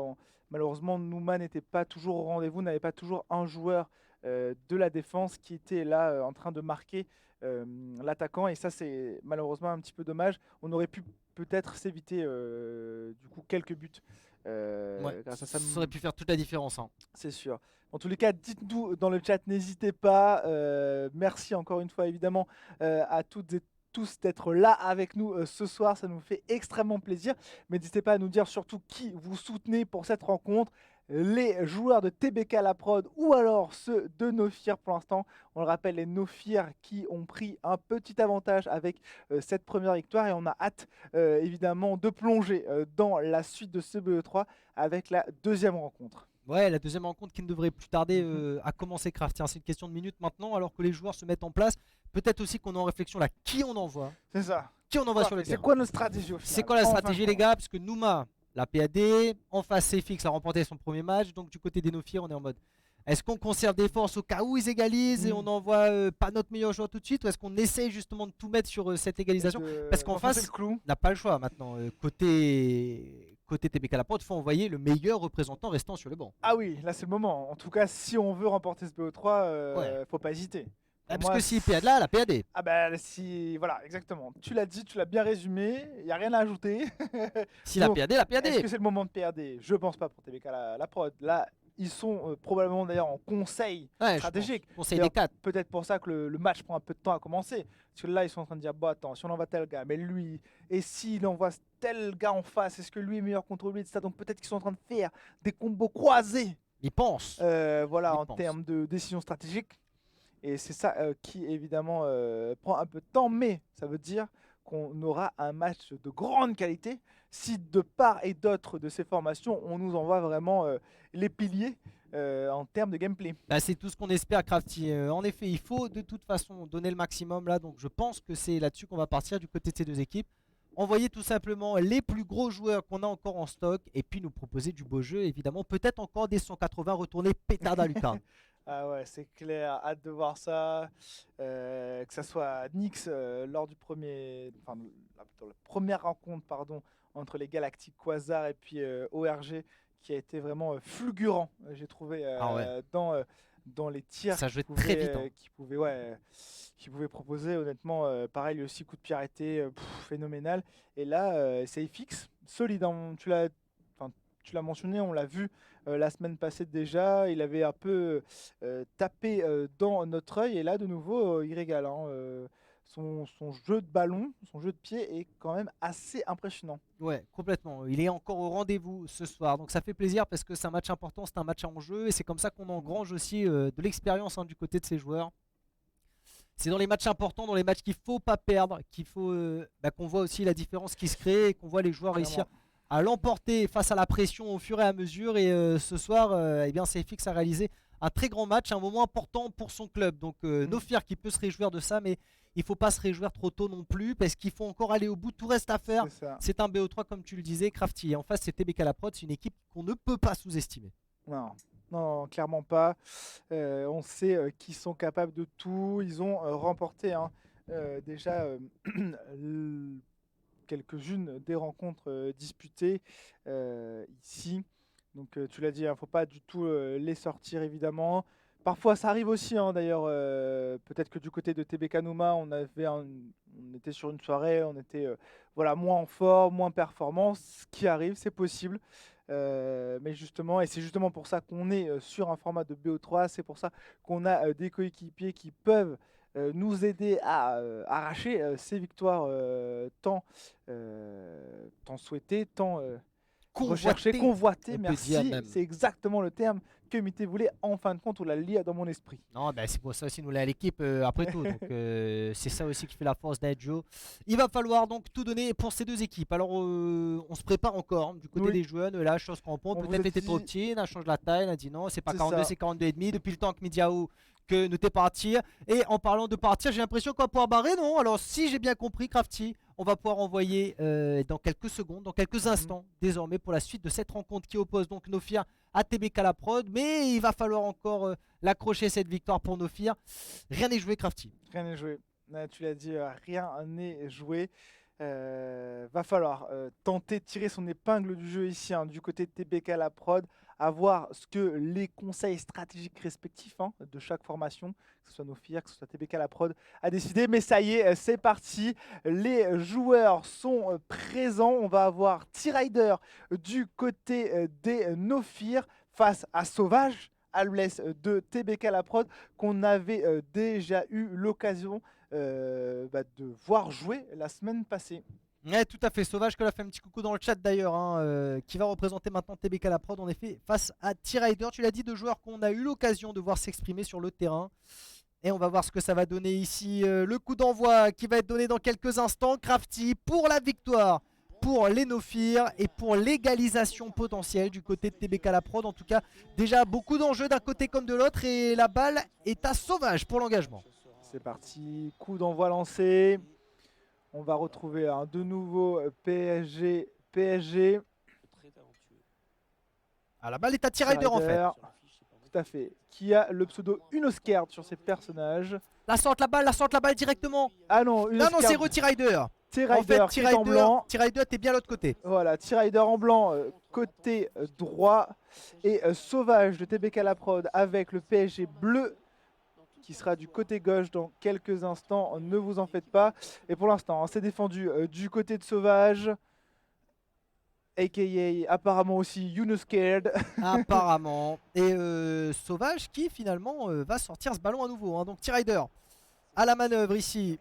malheureusement, Nouma n'était pas toujours au rendez-vous, n'avait pas toujours un joueur de la défense qui était là en train de marquer l'attaquant. Et ça, c'est malheureusement un petit peu dommage. On aurait pu peut-être s'éviter du coup quelques buts. Grâce à ça aurait pu faire toute la différence. Hein. C'est sûr. En tous les cas, dites-nous dans le chat, n'hésitez pas. Merci encore une fois, évidemment, à toutes et tous d'être là avec nous ce soir. Ça nous fait extrêmement plaisir. Mais n'hésitez pas à nous dire surtout qui vous soutenez pour cette rencontre. Les joueurs de TBK Laprod ou alors ceux de Nofir pour l'instant. On le rappelle, les Nofir qui ont pris un petit avantage avec cette première victoire, et on a hâte évidemment de plonger dans la suite de ce BE3 avec la deuxième rencontre. Ouais, la deuxième rencontre qui ne devrait plus tarder à commencer, Crafty. C'est une question de minutes maintenant, alors que les joueurs se mettent en place. Peut-être aussi qu'on est en réflexion là, qui on envoie. C'est ça. Qui on envoie sur le terrain. C'est quoi notre stratégie au final? C'est quoi la stratégie, les gars? Parce que Nouma, la PAD, en face CFX a remporté son premier match. Donc du côté des Nofir, on est en mode, est-ce qu'on conserve des forces au cas où ils égalisent et on n'envoie pas notre meilleur joueur tout de suite, ou est-ce qu'on essaye justement de tout mettre sur cette égalisation? Parce qu'en face, on n'a pas le choix maintenant. Côté TBK Laprod, il faut envoyer le meilleur représentant restant sur le banc. Ah oui, là c'est le moment. En tout cas, si on veut remporter ce BO3, faut pas hésiter. Parce que si PAD là, la PAD. Ah bah si, voilà, exactement. Tu l'as dit, tu l'as bien résumé, il n'y a rien à ajouter. Si donc, la PAD. Est-ce que c'est le moment de PRD? Je pense pas pour TBK Laprod. Là, ils sont probablement d'ailleurs en conseil stratégique. Conseil des 4. Peut-être pour ça que le match prend un peu de temps à commencer. Parce que là, ils sont en train de dire, bon attends, si on envoie tel gars, mais lui, et s'il envoie tel gars en face, est-ce que lui est meilleur contre lui, etc. Donc peut-être qu'ils sont en train de faire des combos croisés. Ils pensent. Voilà, en termes de décision stratégique. Et c'est ça qui évidemment prend un peu de temps, mais ça veut dire qu'on aura un match de grande qualité si de part et d'autre de ces formations, on nous envoie vraiment les piliers en termes de gameplay. Bah, c'est tout ce qu'on espère, Crafty. En effet, il faut de toute façon donner le maximum là, donc je pense que c'est là-dessus qu'on va partir du côté de ces deux équipes. envoyer tout simplement les plus gros joueurs qu'on a encore en stock et puis nous proposer du beau jeu, évidemment. Peut-être encore des 180 retournés pétard à Lucarne. Ah ouais, c'est clair, hâte de voir ça. Que ça soit à Nyx lors du dans la première rencontre pardon, entre les Galactiques Quasar et puis ORG, qui a été vraiment fulgurant, j'ai trouvé, dans les tirs ça jouait très vite. qui pouvait proposer. Honnêtement, pareil, aussi coup de pied arrêté, phénoménal. Et là, c'est FX, solide. Hein. Tu l'as mentionné, on l'a vu la semaine passée déjà. Il avait un peu tapé dans notre œil. Et là, de nouveau, il régale. Hein. Son jeu de ballon, son jeu de pied est quand même assez impressionnant. Ouais, complètement. Il est encore au rendez-vous ce soir. Donc ça fait plaisir parce que c'est un match important, c'est un match en jeu. Et c'est comme ça qu'on engrange aussi de l'expérience du côté de ces joueurs. C'est dans les matchs importants, dans les matchs qu'il ne faut pas perdre, qu'on voit aussi la différence qui se crée et qu'on voit les joueurs réussir à l'emporter face à la pression au fur et à mesure. Et ce soir, c'est FX a réalisé un très grand match, un moment important pour son club. Donc Nofir qui peut se réjouir de ça, mais il ne faut pas se réjouir trop tôt non plus parce qu'il faut encore aller au bout. Tout reste à faire. C'est un BO3 comme tu le disais, Crafty. Et en face, c'est TBK La Prod. C'est une équipe qu'on ne peut pas sous-estimer. Non, clairement pas. On sait qu'ils sont capables de tout. Ils ont remporté déjà quelques-unes des rencontres disputées ici. Donc tu l'as dit, il ne faut pas du tout les sortir évidemment. Parfois ça arrive aussi, d'ailleurs, peut-être que du côté de TBK Nouma, on était sur une soirée, on était moins en forme, moins performant, ce qui arrive, c'est possible. Mais justement, et c'est justement pour ça qu'on est sur un format de BO3, c'est pour ça qu'on a des coéquipiers qui peuvent nous aider à arracher ces victoires tant souhaitées, tant recherchées, convoitées, merci, c'est exactement le terme que Mité voulait. En fin de compte, on l'a lié dans mon esprit. Non, c'est pour ça aussi nous l'a l'équipe après tout. Donc c'est ça aussi qui fait la force d'Edjo. Il va falloir donc tout donner pour ces deux équipes. Alors on se prépare encore du côté des joueurs. Là, chose qu'on prend, peut-être était trop petit, on change la taille, on a dit non, c'est pas 42, c'est 42,5 depuis le temps que Midiaou que nous t'es partir. Et en parlant de partir, j'ai l'impression qu'on va pouvoir barrer, non? Alors si j'ai bien compris, Crafty, on va pouvoir envoyer dans quelques secondes, dans quelques instants, désormais pour la suite de cette rencontre qui oppose donc Nofir à TBK La Prod. Mais il va falloir encore l'accrocher, cette victoire pour Nofir. Rien n'est joué, Crafty. Rien n'est joué. Tu l'as dit, rien n'est joué. Va falloir tenter de tirer son épingle du jeu ici, du côté de TBK La Prod, à voir ce que les conseils stratégiques respectifs de chaque formation, que ce soit Nofir, que ce soit TBK La Prod, a décidé. Mais ça y est, c'est parti. Les joueurs sont présents. On va avoir T-Rider du côté des Nofir face à Sauvage, Albless de TBK La Prod, qu'on avait déjà eu l'occasion de voir jouer la semaine passée. Ouais, tout à fait. Sauvage que l'a fait un petit coucou dans le chat d'ailleurs, qui va représenter maintenant TBK La Prod en effet face à T-Rider. Tu l'as dit, deux joueurs qu'on a eu l'occasion de voir s'exprimer sur le terrain. Et on va voir ce que ça va donner ici. Le coup d'envoi qui va être donné dans quelques instants. Crafty pour la victoire pour les Nofir et pour l'égalisation potentielle du côté de TBK La Prod. En tout cas, déjà beaucoup d'enjeux d'un côté comme de l'autre et la balle est à Sauvage pour l'engagement. C'est parti, coup d'envoi lancé. On va retrouver de nouveau PSG. Ah, la balle est à T-Rider en fait. Tout à fait. Qui a le pseudo Unoscared sur ses personnages. La sorte la balle directement. Ah non, c'est T-Rider. En fait, T-Rider en blanc. T-Rider, t'es bien l'autre côté. Voilà, T-Rider en blanc, côté droit. Et Sauvage de TBK La Prod avec le PSG bleu qui sera du côté gauche dans quelques instants. Ne vous en faites pas. Et pour l'instant, c'est défendu du côté de Sauvage. A.K.A. apparemment aussi Unoscared. Apparemment. Et Sauvage qui finalement va sortir ce ballon à nouveau. Donc T-Rider à la manœuvre ici.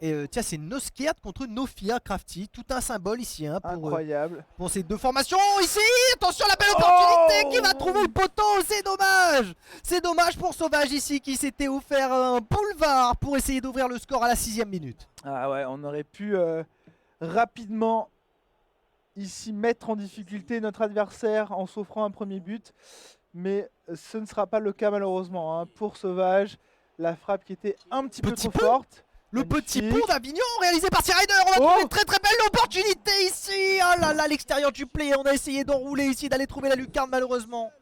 Et tiens, c'est Noscared contre Nofir, Crafty. Tout un symbole ici incroyable. Pour ces deux formations. Ici, attention, la belle opportunité qui va trouver le poteau. C'est dommage. C'est dommage pour Sauvage ici qui s'était offert un boulevard pour essayer d'ouvrir le score à la 6e minute. Ah ouais, on aurait pu rapidement ici mettre en difficulté notre adversaire en s'offrant un premier but. Mais ce ne sera pas le cas malheureusement pour Sauvage. La frappe qui était un petit peu trop forte. Le petit Magnifique. pont d'Avignon réalisé par T-Rider. On va trouver une très très belle opportunité ici. Oh là là, l'extérieur du play. On a essayé d'enrouler ici, d'aller trouver la lucarne malheureusement.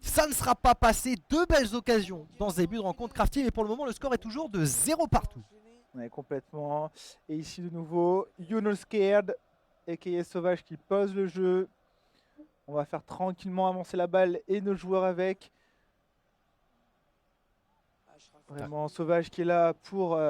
Ça ne sera pas passé. Deux belles occasions dans ce début de rencontre Crafty. Mais pour le moment, le score est toujours de 0 partout. Ouais, complètement. Et ici de nouveau, You Know Scared, aka Sauvage qui pose le jeu. On va faire tranquillement avancer la balle et nos joueurs avec. Vraiment Sauvage qui est là pour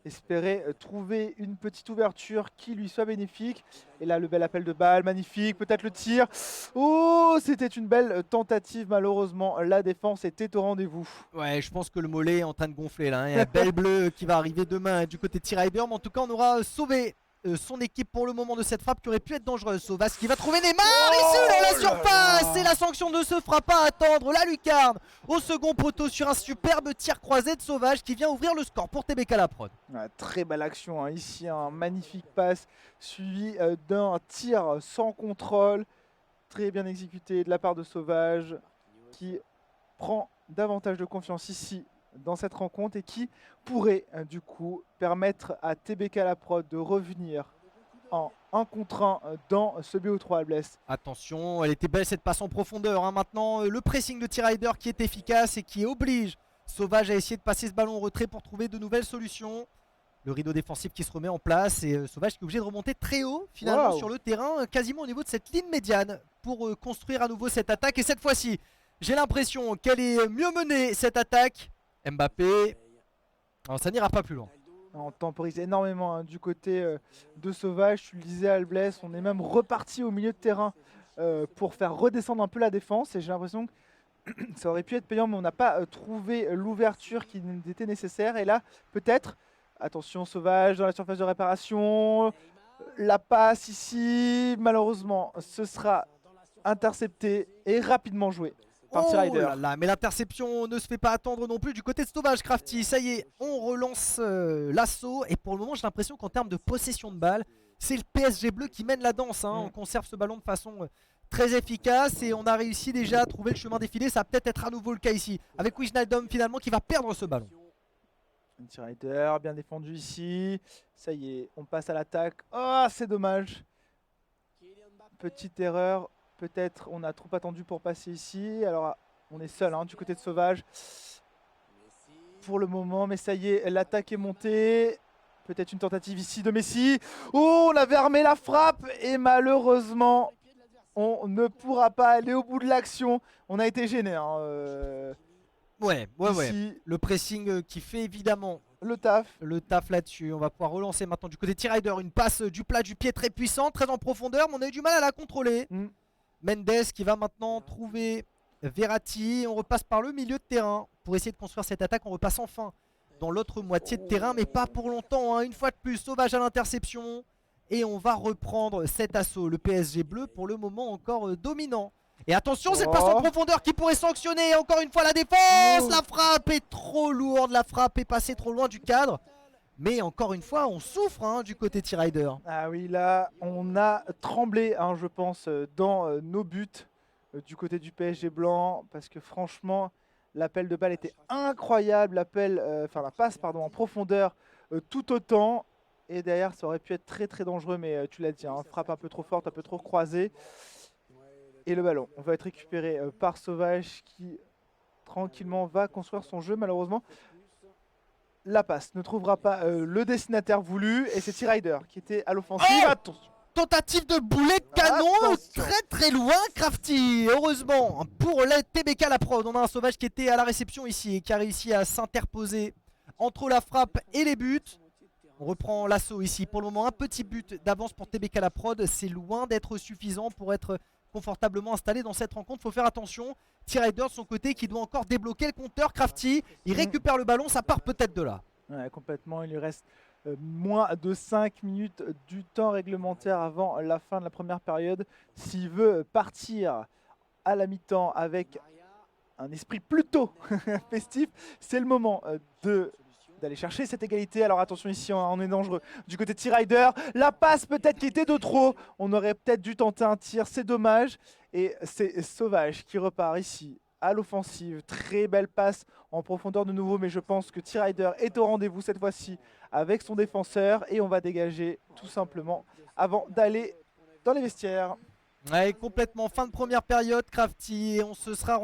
espérer trouver une petite ouverture qui lui soit bénéfique. Et là le bel appel de balle, magnifique, peut-être le tir. Oh, c'était une belle tentative, malheureusement la défense était au rendez-vous. Ouais, je pense que le mollet est en train de gonfler là. Il y a Belle Bleue qui va arriver demain du côté de T-Rider. Mais en tout cas, on aura sauvé son équipe pour le moment de cette frappe qui aurait pu être dangereuse. Sauvage qui va trouver Neymar ici dans la surface. Et la sanction ne se fera pas attendre. La lucarne au second poteau sur un superbe tir croisé de Sauvage qui vient ouvrir le score pour TBK la prod. Ouais, très belle action, hein. Ici un magnifique passe suivi d'un tir sans contrôle. Très bien exécuté de la part de Sauvage qui prend davantage de confiance ici dans cette rencontre et qui pourrait du coup permettre à TBK la prod de revenir en 1 contre 1 dans ce BO3 Albless. Attention, elle était belle cette passe en profondeur, hein. Maintenant le pressing de T-Rider qui est efficace et qui oblige Sauvage à essayer de passer ce ballon en retrait pour trouver de nouvelles solutions. Le rideau défensif qui se remet en place et Sauvage qui est obligé de remonter très haut finalement sur le terrain, quasiment au niveau de cette ligne médiane pour construire à nouveau cette attaque. Et cette fois-ci, j'ai l'impression qu'elle est mieux menée cette attaque. Mbappé, alors ça n'ira pas plus loin. On temporise énormément, hein, du côté de Sauvage. Tu le disais Albless, on est même reparti au milieu de terrain pour faire redescendre un peu la défense. Et j'ai l'impression que ça aurait pu être payant, mais on n'a pas trouvé l'ouverture qui était nécessaire. Et là, peut-être, attention Sauvage dans la surface de réparation. La passe ici, malheureusement, ce sera intercepté et rapidement joué. Oh là là, mais l'interception ne se fait pas attendre non plus du côté de Sauvage. Crafty, ça y est, on relance l'assaut. Et pour le moment, j'ai l'impression qu'en termes de possession de balle, c'est le PSG bleu qui mène la danse, hein. On conserve ce ballon de façon très efficace et on a réussi déjà à trouver le chemin défilé. Ça va peut-être être à nouveau le cas ici, avec Wijnaldum finalement qui va perdre ce ballon. T-Rider, bien défendu ici. Ça y est, on passe à l'attaque. Oh, c'est dommage. Petite erreur. Peut-être on a trop attendu pour passer ici. Alors on est seul, hein, du côté de Sauvage pour le moment. Mais ça y est, l'attaque est montée. Peut-être une tentative ici de Messi. Oh, on avait armé la frappe. Et malheureusement, on ne pourra pas aller au bout de l'action. On a été gêné, hein, ouais. Le pressing qui fait évidemment le taf là-dessus. On va pouvoir relancer maintenant du côté de T-Rider. Une passe du plat du pied très puissante, très en profondeur. Mais on a eu du mal à la contrôler. Mendes qui va maintenant trouver Verratti. On repasse par le milieu de terrain pour essayer de construire cette attaque. On repasse enfin dans l'autre moitié de terrain, mais pas pour longtemps, hein. Une fois de plus, Sauvage à l'interception. Et on va reprendre cet assaut. Le PSG bleu pour le moment encore dominant. Et attention, cette passe en profondeur qui pourrait sanctionner encore une fois la défense. La frappe est trop lourde, la frappe est passée trop loin du cadre. Mais encore une fois, on souffre, hein, du côté T-Rider. Ah oui, là, on a tremblé, hein, je pense, dans nos buts du côté du PSG blanc. Parce que franchement, l'appel de balle était incroyable. La passe en profondeur tout autant. Et derrière, ça aurait pu être très très dangereux. Mais tu l'as dit, hein, frappe un peu trop forte, un peu trop croisée. Et le ballon, on va être récupéré par Sauvage qui tranquillement va construire son jeu. Malheureusement, la passe ne trouvera pas le destinataire voulu et c'est T-Rider qui était à l'offensive. Attention. Tentative de boulet de canon, très très loin Crafty. Heureusement pour la TBK la prod, on a un Sauvage qui était à la réception ici et qui a réussi à s'interposer entre la frappe et les buts. On reprend l'assaut ici. Pour le moment, un petit but d'avance pour TBK la prod. C'est loin d'être suffisant pour être confortablement installé dans cette rencontre. Faut faire attention. T-Rider de son côté qui doit encore débloquer le compteur. Crafty, il récupère le ballon, ça part peut-être de là. Ouais, complètement, il lui reste moins de 5 minutes du temps réglementaire avant la fin de la première période. S'il veut partir à la mi-temps avec un esprit plutôt festif, c'est le moment d'aller chercher cette égalité. Alors attention ici, on est dangereux. Du côté de T-Rider, la passe peut-être qui était de trop. On aurait peut-être dû tenter un tir, c'est dommage. Et c'est Sauvage qui repart ici à l'offensive. Très belle passe en profondeur de nouveau, mais je pense que T-Rider est au rendez-vous cette fois-ci avec son défenseur. Et on va dégager tout simplement avant d'aller dans les vestiaires. Ouais, complètement. Fin de première période, Crafty. Et on se sera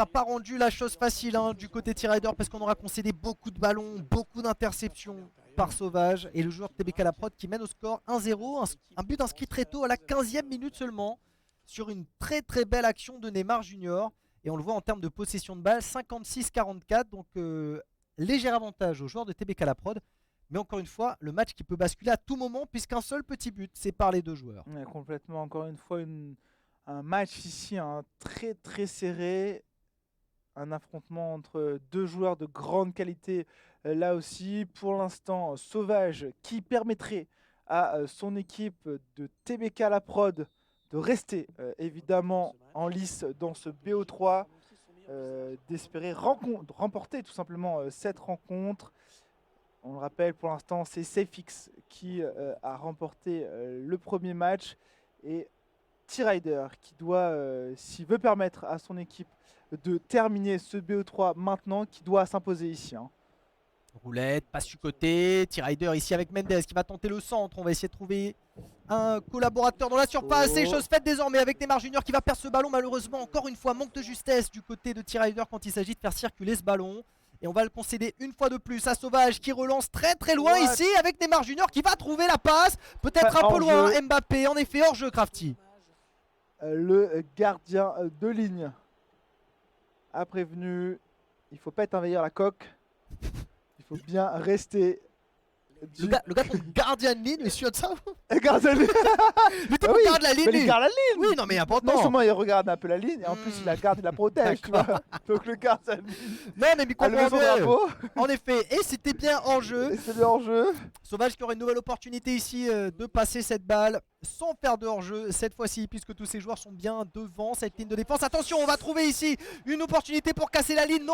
pas rendu la chose facile du côté T-Rider parce qu'on aura concédé beaucoup de ballons, beaucoup d'interceptions par Sauvage. Et le joueur de TBK La Prod qui mène au score 1-0. Un but inscrit très tôt à la 15e minute seulement sur une très très belle action de Neymar Junior. Et on le voit en termes de possession de balle, 56-44. Donc léger avantage aux joueurs de TBK La Prod. Mais encore une fois, le match qui peut basculer à tout moment puisqu'un seul petit but sépare les deux joueurs. Ouais, complètement, encore une fois, un match ici très très serré. Un affrontement entre deux joueurs de grande qualité là aussi. Pour l'instant, Sauvage qui permettrait à son équipe de TBK La Prod de rester évidemment en lice dans ce BO3. D'espérer remporter tout simplement cette rencontre. On le rappelle, pour l'instant, c'est Safex qui a remporté le premier match. Et T-Rider qui doit, s'il veut permettre à son équipe de terminer ce BO3 maintenant, qui doit s'imposer ici. Roulette, passe du côté. T-Rider ici avec Mendes qui va tenter le centre. On va essayer de trouver un collaborateur dans la surface. C'est chose faite désormais avec Neymar Junior qui va perdre ce ballon. Malheureusement, encore une fois, manque de justesse du côté de T-Rider quand il s'agit de faire circuler ce ballon. Et on va le concéder une fois de plus à Sauvage qui relance très très loin ici avec Neymar Junior qui va trouver la passe. Peut-être un peu loin. Mbappé, en effet, hors jeu, Crafty. Le gardien de ligne a prévenu. Il ne faut pas être envahir la coque. Il faut bien rester. Le gars ton gardien de ligne, mais sûr de ça. Gardien de ligne. Mais tu regardes la ligne. Mais il garde la ligne. Oui, non mais important. Non seulement il regarde un peu la ligne, et en plus il la garde et la protège, tu vois. Donc le gardien de ligne. Non mais il comprend bien. En effet, et c'était bien en jeu. Et c'est bien en jeu. Sauvage qui aurait une nouvelle opportunité ici de passer cette balle sans faire de hors-jeu cette fois-ci, puisque tous ces joueurs sont bien devant cette ligne de défense. Attention, on va trouver ici une opportunité pour casser la ligne. Non,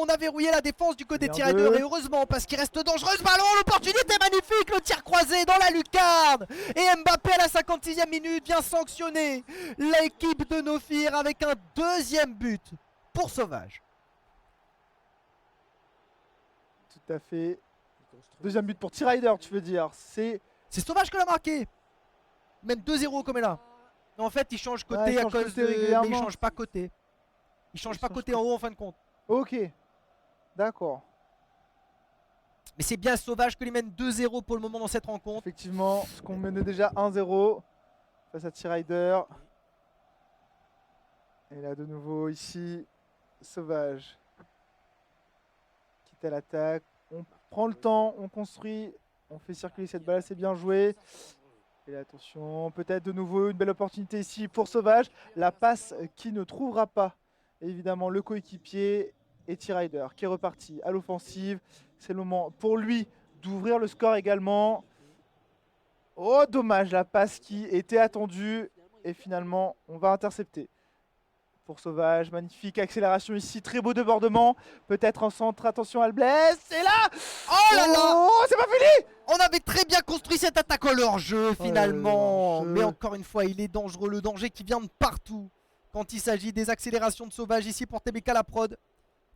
on a verrouillé la défense du côté T-Rider et heureusement parce qu'il reste dangereuse. Ballon, l'opportunité magnifique, le tir croisé dans la lucarne. Et Mbappé à la 56e minute vient sanctionner l'équipe de Nofir avec un deuxième but pour Sauvage. Tout à fait. Deuxième but pour T-Rider, tu veux dire. C'est Sauvage qui l'a marqué. Même 2-0 comme est là. Mais en fait, il change côté à cause de. Mais il change pas côté. Il change pas côté en haut en fin de compte. Ok. D'accord. Mais c'est bien Sauvage que lui mène 2-0 pour le moment dans cette rencontre. Effectivement, parce qu'on menait déjà 1-0 face à T-Rider. Et là de nouveau ici, Sauvage. Quitte à l'attaque. On prend le temps, on construit, on fait circuler cette balle, c'est bien joué. Et là, attention, peut-être de nouveau une belle opportunité ici pour Sauvage. La passe qui ne trouvera pas évidemment le coéquipier et T-Rider qui est reparti à l'offensive. C'est le moment pour lui d'ouvrir le score également. Oh dommage, la passe qui était attendue et finalement on va intercepter. Pour Sauvage, magnifique accélération ici, très beau débordement, peut-être en centre, attention elle blesse, et là oh là là, oh, c'est pas fini. On avait très bien construit cette attaque en leur-jeu finalement, mais encore une fois il est dangereux, le danger qui vient de partout quand il s'agit des accélérations de Sauvage ici pour TBK La Prod.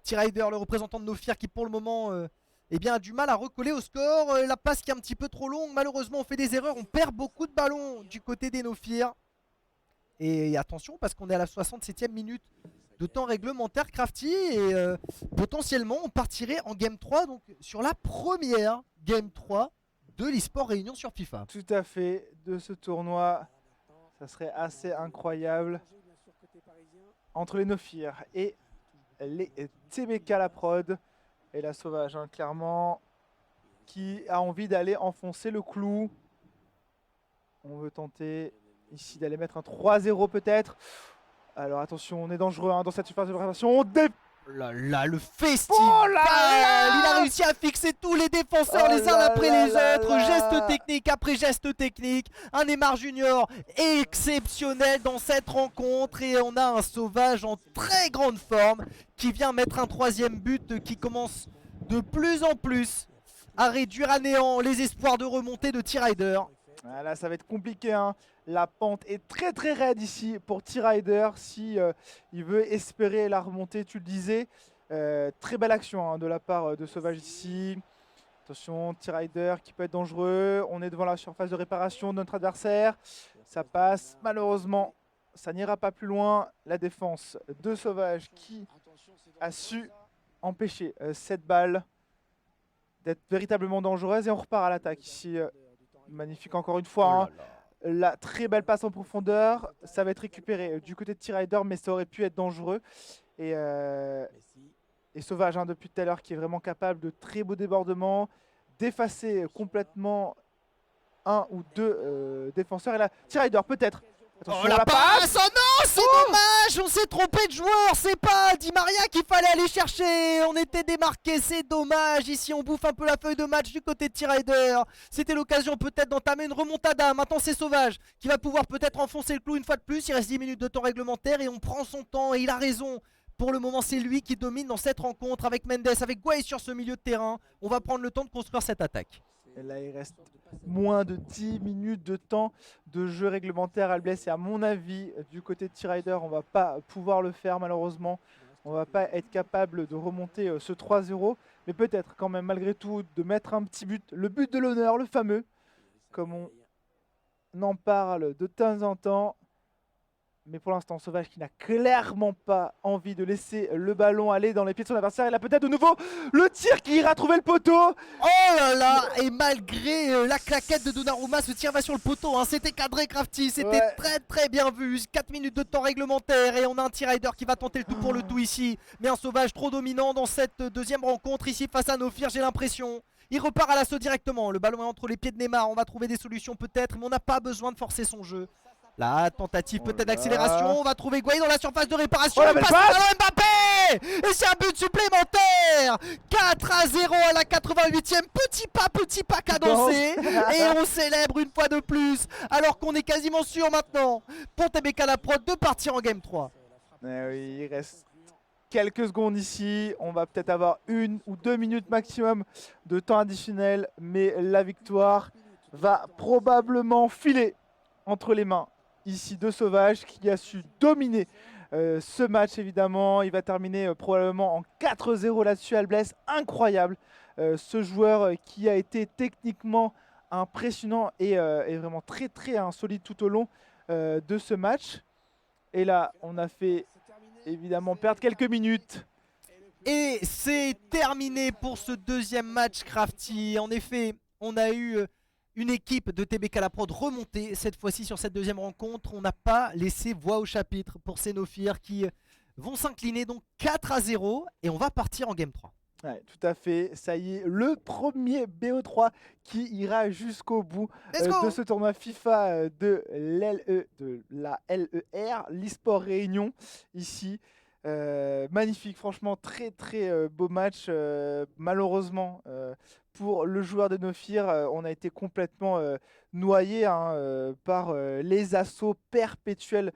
T-Rider, le représentant de Nofir qui pour le moment eh bien, a du mal à recoller au score, la passe qui est un petit peu trop longue, malheureusement on fait des erreurs, on perd beaucoup de ballons du côté des Nofir. Et attention parce qu'on est à la 67e minute de temps réglementaire, Crafty, et potentiellement on partirait en Game 3, donc sur la première Game 3 de l'eSport Réunion sur FIFA. Tout à fait, de ce tournoi, ça serait assez incroyable. Entre les Nofir et les TBK La Prod, et la Sauvage, hein, clairement, qui a envie d'aller enfoncer le clou. On veut tenter ici d'aller mettre un 3-0 peut-être. Alors attention, on est dangereux dans cette surface de préparation. Là, le festival, il a réussi à fixer tous les défenseurs les uns après les autres, geste technique après geste technique, un Neymar Junior exceptionnel dans cette rencontre et on a un Sauvage en très grande forme qui vient mettre un troisième but qui commence de plus en plus à réduire à néant les espoirs de remontée de T-Rider. Là, ça va être compliqué, hein. La pente est très très raide ici pour T-Rider si il veut espérer la remontée, tu le disais. Très belle action, hein, de la part de Sauvage ici. Attention, T-Rider qui peut être dangereux. On est devant la surface de réparation de notre adversaire. Ça passe. Malheureusement, ça n'ira pas plus loin. La défense de Sauvage qui a su empêcher cette balle d'être véritablement dangereuse. Et on repart à l'attaque ici. Magnifique encore une fois. Oh Hein. là là. La très belle passe en profondeur. Ça va être récupéré du côté de T-Rider, mais ça aurait pu être dangereux. Et Sauvage, hein, depuis tout à l'heure, qui est vraiment capable de très beaux débordements, d'effacer complètement un ou deux défenseurs. Et là, T-Rider peut-être. Oh la passe. Oh non, c'est dommage. On s'est trompé de joueur. C'est pas Di Maria qu'il fallait aller chercher. On était démarqué, c'est dommage. Ici on bouffe un peu la feuille de match du côté de T-Rider. C'était l'occasion peut-être d'entamer une remontada. Maintenant c'est Sauvage qui va pouvoir peut-être enfoncer le clou une fois de plus. Il reste 10 minutes de temps réglementaire et on prend son temps et il a raison. Pour le moment c'est lui qui domine dans cette rencontre avec Mendes, avec Guay sur ce milieu de terrain. On va prendre le temps de construire cette attaque. Et là, il reste moins de 10 minutes de temps de jeu réglementaire à Alblès. Et à mon avis, du côté de T-Rider, on ne va pas pouvoir le faire malheureusement. On ne va pas être capable de remonter ce 3-0. Mais peut-être quand même, malgré tout, de mettre un petit but. Le but de l'honneur, le fameux. Comme on en parle de temps en temps. Mais pour l'instant, Sauvage qui n'a clairement pas envie de laisser le ballon aller dans les pieds de son adversaire. Il a peut-être de nouveau le tir qui ira trouver le poteau. Oh là là. Et malgré la claquette de Donnarumma, ce tir va sur le poteau, hein. C'était cadré Crafty, c'était très très bien vu. 4 minutes de temps réglementaire et on a un T-Rider qui va tenter le tout pour le tout ici. Mais un Sauvage trop dominant dans cette deuxième rencontre ici face à Nofir, j'ai l'impression. Il repart à l'assaut directement, le ballon est entre les pieds de Neymar. On va trouver des solutions peut-être, mais on n'a pas besoin de forcer son jeu. La tentative peut-être d'accélération, on va trouver Guay dans la surface de réparation, il passe le ballon Mbappé. Et c'est un but supplémentaire. 4-0 à la 88e, petit pas cadencé. Et on célèbre une fois de plus, alors qu'on est quasiment sûr maintenant pour TBK la prod de partir en game 3. Oui, il reste quelques secondes ici, on va peut-être avoir 1 ou 2 minutes maximum de temps additionnel, mais la victoire va probablement filer entre les mains ici de Sauvage qui a su dominer ce match évidemment. Il va terminer probablement en 4-0 là-dessus. Alblès, incroyable. Ce joueur qui a été techniquement impressionnant et vraiment très très solide tout au long de ce match. Et là, on a fait évidemment perdre quelques minutes. Et c'est terminé pour ce deuxième match Crafty. En effet, on a eu une équipe de TBK la prod remontée cette fois-ci sur cette deuxième rencontre. On n'a pas laissé voix au chapitre pour ces Nofir qui vont s'incliner donc 4-0 et on va partir en game 3. Ouais, tout à fait, ça y est, le premier BO3 qui ira jusqu'au bout de ce tournoi FIFA de la LER, l'eSport Réunion ici. Magnifique, franchement très très beau match. Malheureusement pour le joueur de Nofir, on a été complètement noyé par les assauts perpétuels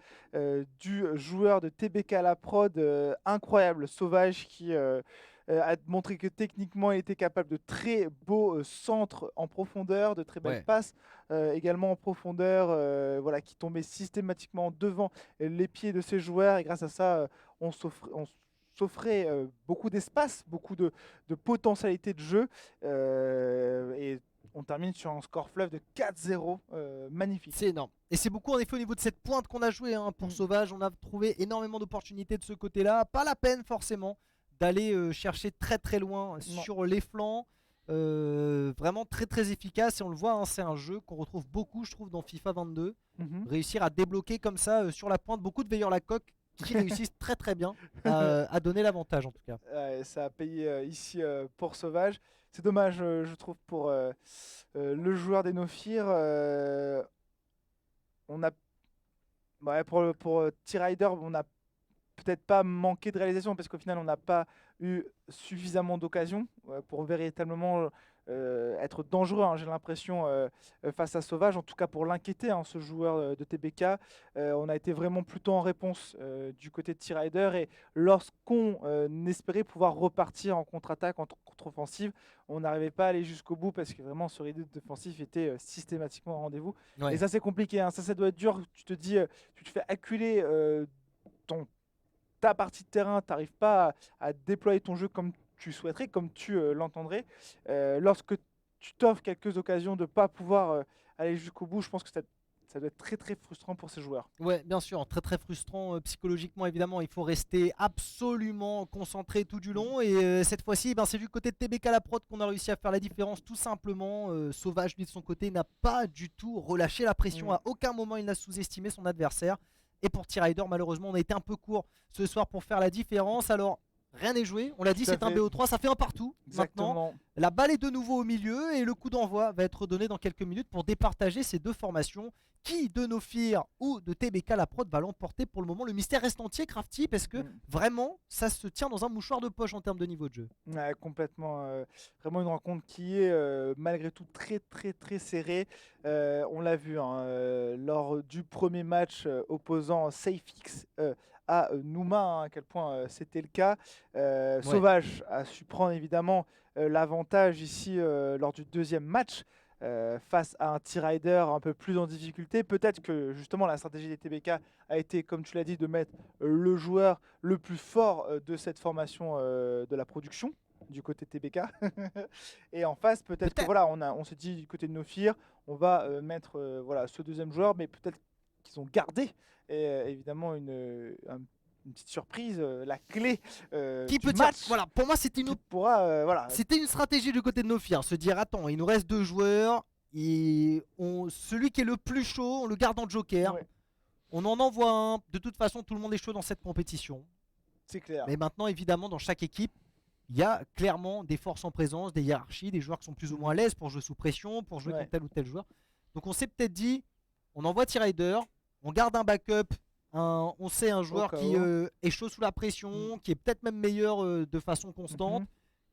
du joueur de TBK la prod. Incroyable, Sauvage qui a montré que techniquement il était capable de très beaux centres en profondeur, de très belles passes également en profondeur, voilà, qui tombaient systématiquement devant les pieds de ses joueurs, et grâce à ça on s'offrait beaucoup d'espace, beaucoup de potentialité de jeu, et on termine sur un score fleuve de 4-0, magnifique. C'est énorme. Et c'est beaucoup en effet au niveau de cette pointe qu'on a joué pour Sauvage. On a trouvé énormément d'opportunités de ce côté-là. Pas la peine forcément d'aller chercher très très loin sur les flancs. Vraiment très très efficace. Et on le voit, c'est un jeu qu'on retrouve beaucoup, je trouve, dans FIFA 22. Réussir à débloquer comme ça sur la pointe beaucoup de veilleurs la coque qui réussissent très très bien à donner l'avantage en tout cas. Ça a payé ici pour Sauvage. C'est dommage, je trouve, pour le joueur des Nofir. On a, pour T-Rider, on a peut-être pas manqué de réalisation parce qu'au final on n'a pas eu suffisamment d'occasions pour véritablement être dangereux, hein, j'ai l'impression, face à Sauvage, en tout cas pour l'inquiéter, hein, ce joueur de TBK. On a été vraiment plutôt en réponse du côté de T-Rider, et lorsqu'on espérait pouvoir repartir en contre-attaque, en contre-offensive, on n'arrivait pas à aller jusqu'au bout parce que vraiment ce rythme défensif était systématiquement au rendez-vous. Ouais. Et ça c'est compliqué, hein. Ça doit être dur, tu te dis, tu te fais acculer ta partie de terrain, tu n'arrives pas à déployer ton jeu comme tu souhaiterais, comme tu l'entendrais. Lorsque tu t'offres quelques occasions de ne pas pouvoir aller jusqu'au bout, je pense que ça doit être très très frustrant pour ces joueurs. Ouais, bien sûr, très très frustrant psychologiquement évidemment. Il faut rester absolument concentré tout du long. Et cette fois-ci, c'est du côté de TBK la prod qu'on a réussi à faire la différence tout simplement. Sauvage, lui de son côté, n'a pas du tout relâché la pression. À aucun moment il n'a sous-estimé son adversaire. Et pour T-Rider, malheureusement, on a été un peu court ce soir pour faire la différence. Alors, rien n'est joué. On l'a dit, c'est un BO3, ça fait un partout. Exactement. Maintenant, la balle est de nouveau au milieu et le coup d'envoi va être donné dans quelques minutes pour départager ces deux formations. Qui de Nofir ou de TBK la prod va l'emporter pour le moment? Le mystère reste entier, Crafty, parce que vraiment, ça se tient dans un mouchoir de poche en termes de niveau de jeu. Ouais, complètement. Vraiment une rencontre qui est malgré tout très très très serrée. On l'a vu hein, lors du premier match opposant SafeX à Nouma, hein, à quel point c'était le cas. Sauvage a su prendre évidemment l'avantage ici lors du deuxième match. Face à un T-Rider un peu plus en difficulté. Peut-être que justement la stratégie des TBK a été, comme tu l'as dit, de mettre le joueur le plus fort de cette formation de la production du côté TBK. Et en face, peut-être que voilà, on s'est dit du côté de Nofir, on va mettre voilà, ce deuxième joueur, mais peut-être qu'ils ont gardé évidemment une petite surprise, la clé qui du peut match. Voilà, pour moi c'était une voilà. C'était une stratégie du côté de Nofir, se dire attends, il nous reste deux joueurs, celui qui est le plus chaud, on le garde en joker. Ouais. On en envoie un. De toute façon, tout le monde est chaud dans cette compétition. C'est clair. Mais maintenant, évidemment, dans chaque équipe, il y a clairement des forces en présence, des hiérarchies, des joueurs qui sont plus ou moins à l'aise pour jouer sous pression, pour jouer contre tel ou tel joueur. Donc on s'est peut-être dit, on envoie T-Rider, on garde un backup. On sait un joueur qui est chaud sous la pression, qui est peut-être même meilleur de façon constante.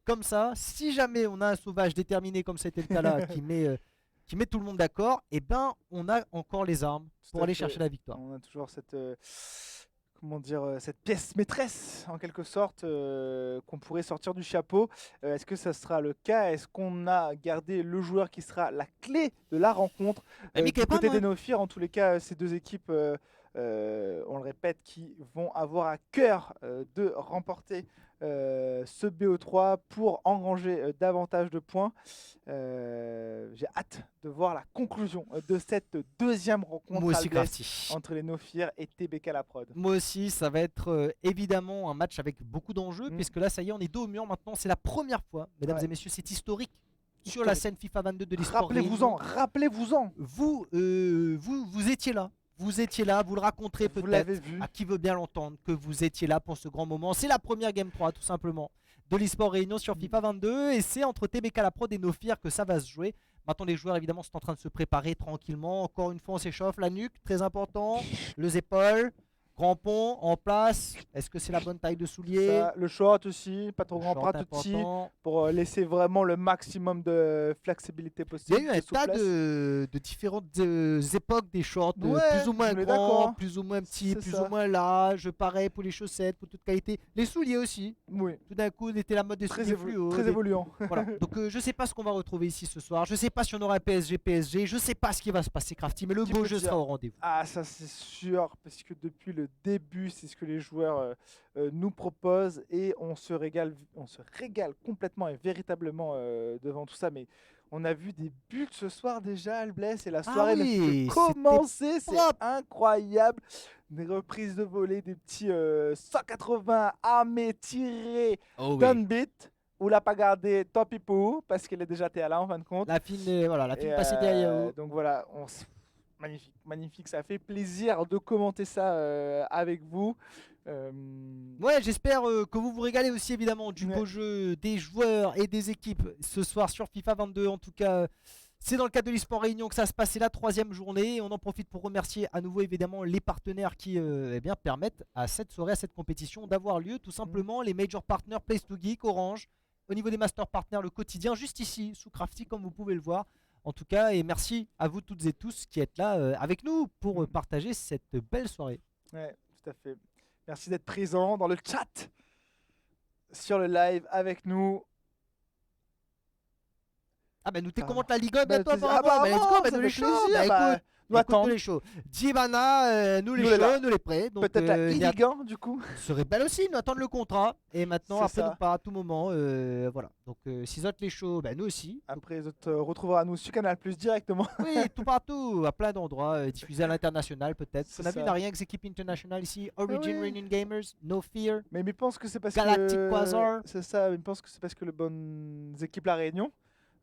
Comme ça, si jamais on a un Sauvage déterminé comme c'était le cas là, qui met tout le monde d'accord, et ben on a encore les armes pour aller chercher la victoire. On a toujours cette comment dire, cette pièce maîtresse en quelque sorte qu'on pourrait sortir du chapeau. Est-ce que ça sera le cas? Est-ce qu'on a gardé le joueur qui sera la clé de la rencontre du côté des Nofir? En tous les cas, ces deux équipes, on le répète, qui vont avoir à cœur de remporter ce BO3 pour engranger davantage de points. J'ai hâte de voir la conclusion de cette deuxième rencontre entre les Nofir et TBK la prod. Moi aussi, ça va être évidemment un match avec beaucoup d'enjeux, puisque là ça y est, on est dos au mur maintenant. C'est la première fois, mesdames et messieurs, c'est historique sur la scène FIFA 22 de l'e-sport. Rappelez-vous-en. Vous étiez là. Vous étiez là, vous le raconterez peut-être à qui veut bien l'entendre que vous étiez là pour ce grand moment. C'est la première Game 3 tout simplement de l'e-sport Réunion sur FIFA 22 et c'est entre TBK la prod et Nofir que ça va se jouer. Maintenant les joueurs évidemment sont en train de se préparer tranquillement. Encore une fois on s'échauffe, la nuque, très important, les épaules. Crampon en place, est-ce que c'est la bonne taille de soulier? Le short aussi, pas trop grand, pas tout petit, pour laisser vraiment le maximum de flexibilité possible. Il y a eu un tas de différentes époques des shorts, plus ou moins grands, plus ou moins petits, plus ou moins larges, pareil pour les chaussettes, pour toute qualité. Les souliers aussi. Oui. Tout d'un coup, c'était la mode des souliers fluo. Très évoluant. Voilà. Donc je sais pas ce qu'on va retrouver ici ce soir. Je sais pas si on aura PSG, je sais pas ce qui va se passer, Crafty, mais le beau jeu sera au rendez-vous. Ah, ça c'est sûr, parce que depuis le début, c'est ce que les joueurs nous proposent et on se régale complètement et véritablement devant tout ça. Mais on a vu des buts ce soir déjà, Albless, et la soirée ne fait commencer, c'est incroyable. Des reprises de volée, des petits 180 armés tirés d'un beat. Ou l'a pas gardé tant pis pour, parce qu'elle est déjà là en fin de compte. La fine passée derrière. Donc voilà, magnifique, ça fait plaisir de commenter ça avec vous. Ouais, j'espère que vous vous régalez aussi évidemment du beau jeu des joueurs et des équipes ce soir sur FIFA 22. En tout cas, C'est dans le cadre de l'eSport Réunion que ça se passe, c'est la 3e journée. On en profite pour remercier à nouveau évidemment les partenaires qui permettent à cette soirée, à cette compétition d'avoir lieu. Tout simplement les major partners Place to Geek, Orange. Au niveau des master partners, le quotidien, juste ici, sous Crafty, comme vous pouvez le voir. En tout cas, et merci à vous toutes et tous qui êtes là avec nous pour partager cette belle soirée. Ouais, tout à fait. Merci d'être présent dans le chat, sur le live avec nous. Ah bah nous commente la Ligue 1 bientôt let's go, nous les shows. Nous attendons les shows. Dibana, nous les shows, nous les prêts. Peut-être la Ligue 1 du coup. Ce serait belle aussi, nous attendre le contrat. Et maintenant après ça. nous part à tout moment. Voilà. Donc si autres les shows, nous aussi. Après ils te retrouveront nous sur Canal Plus directement. Oui, tout partout, à plein d'endroits, diffusé à l'international peut-être. On a vu, il n'y a rien que équipes internationales ici. Origin Reunion Gamers, No Fear. Mais je pense que c'est parce Galactic Quasar. C'est ça, je pense que c'est parce que les bonnes équipes La Réunion,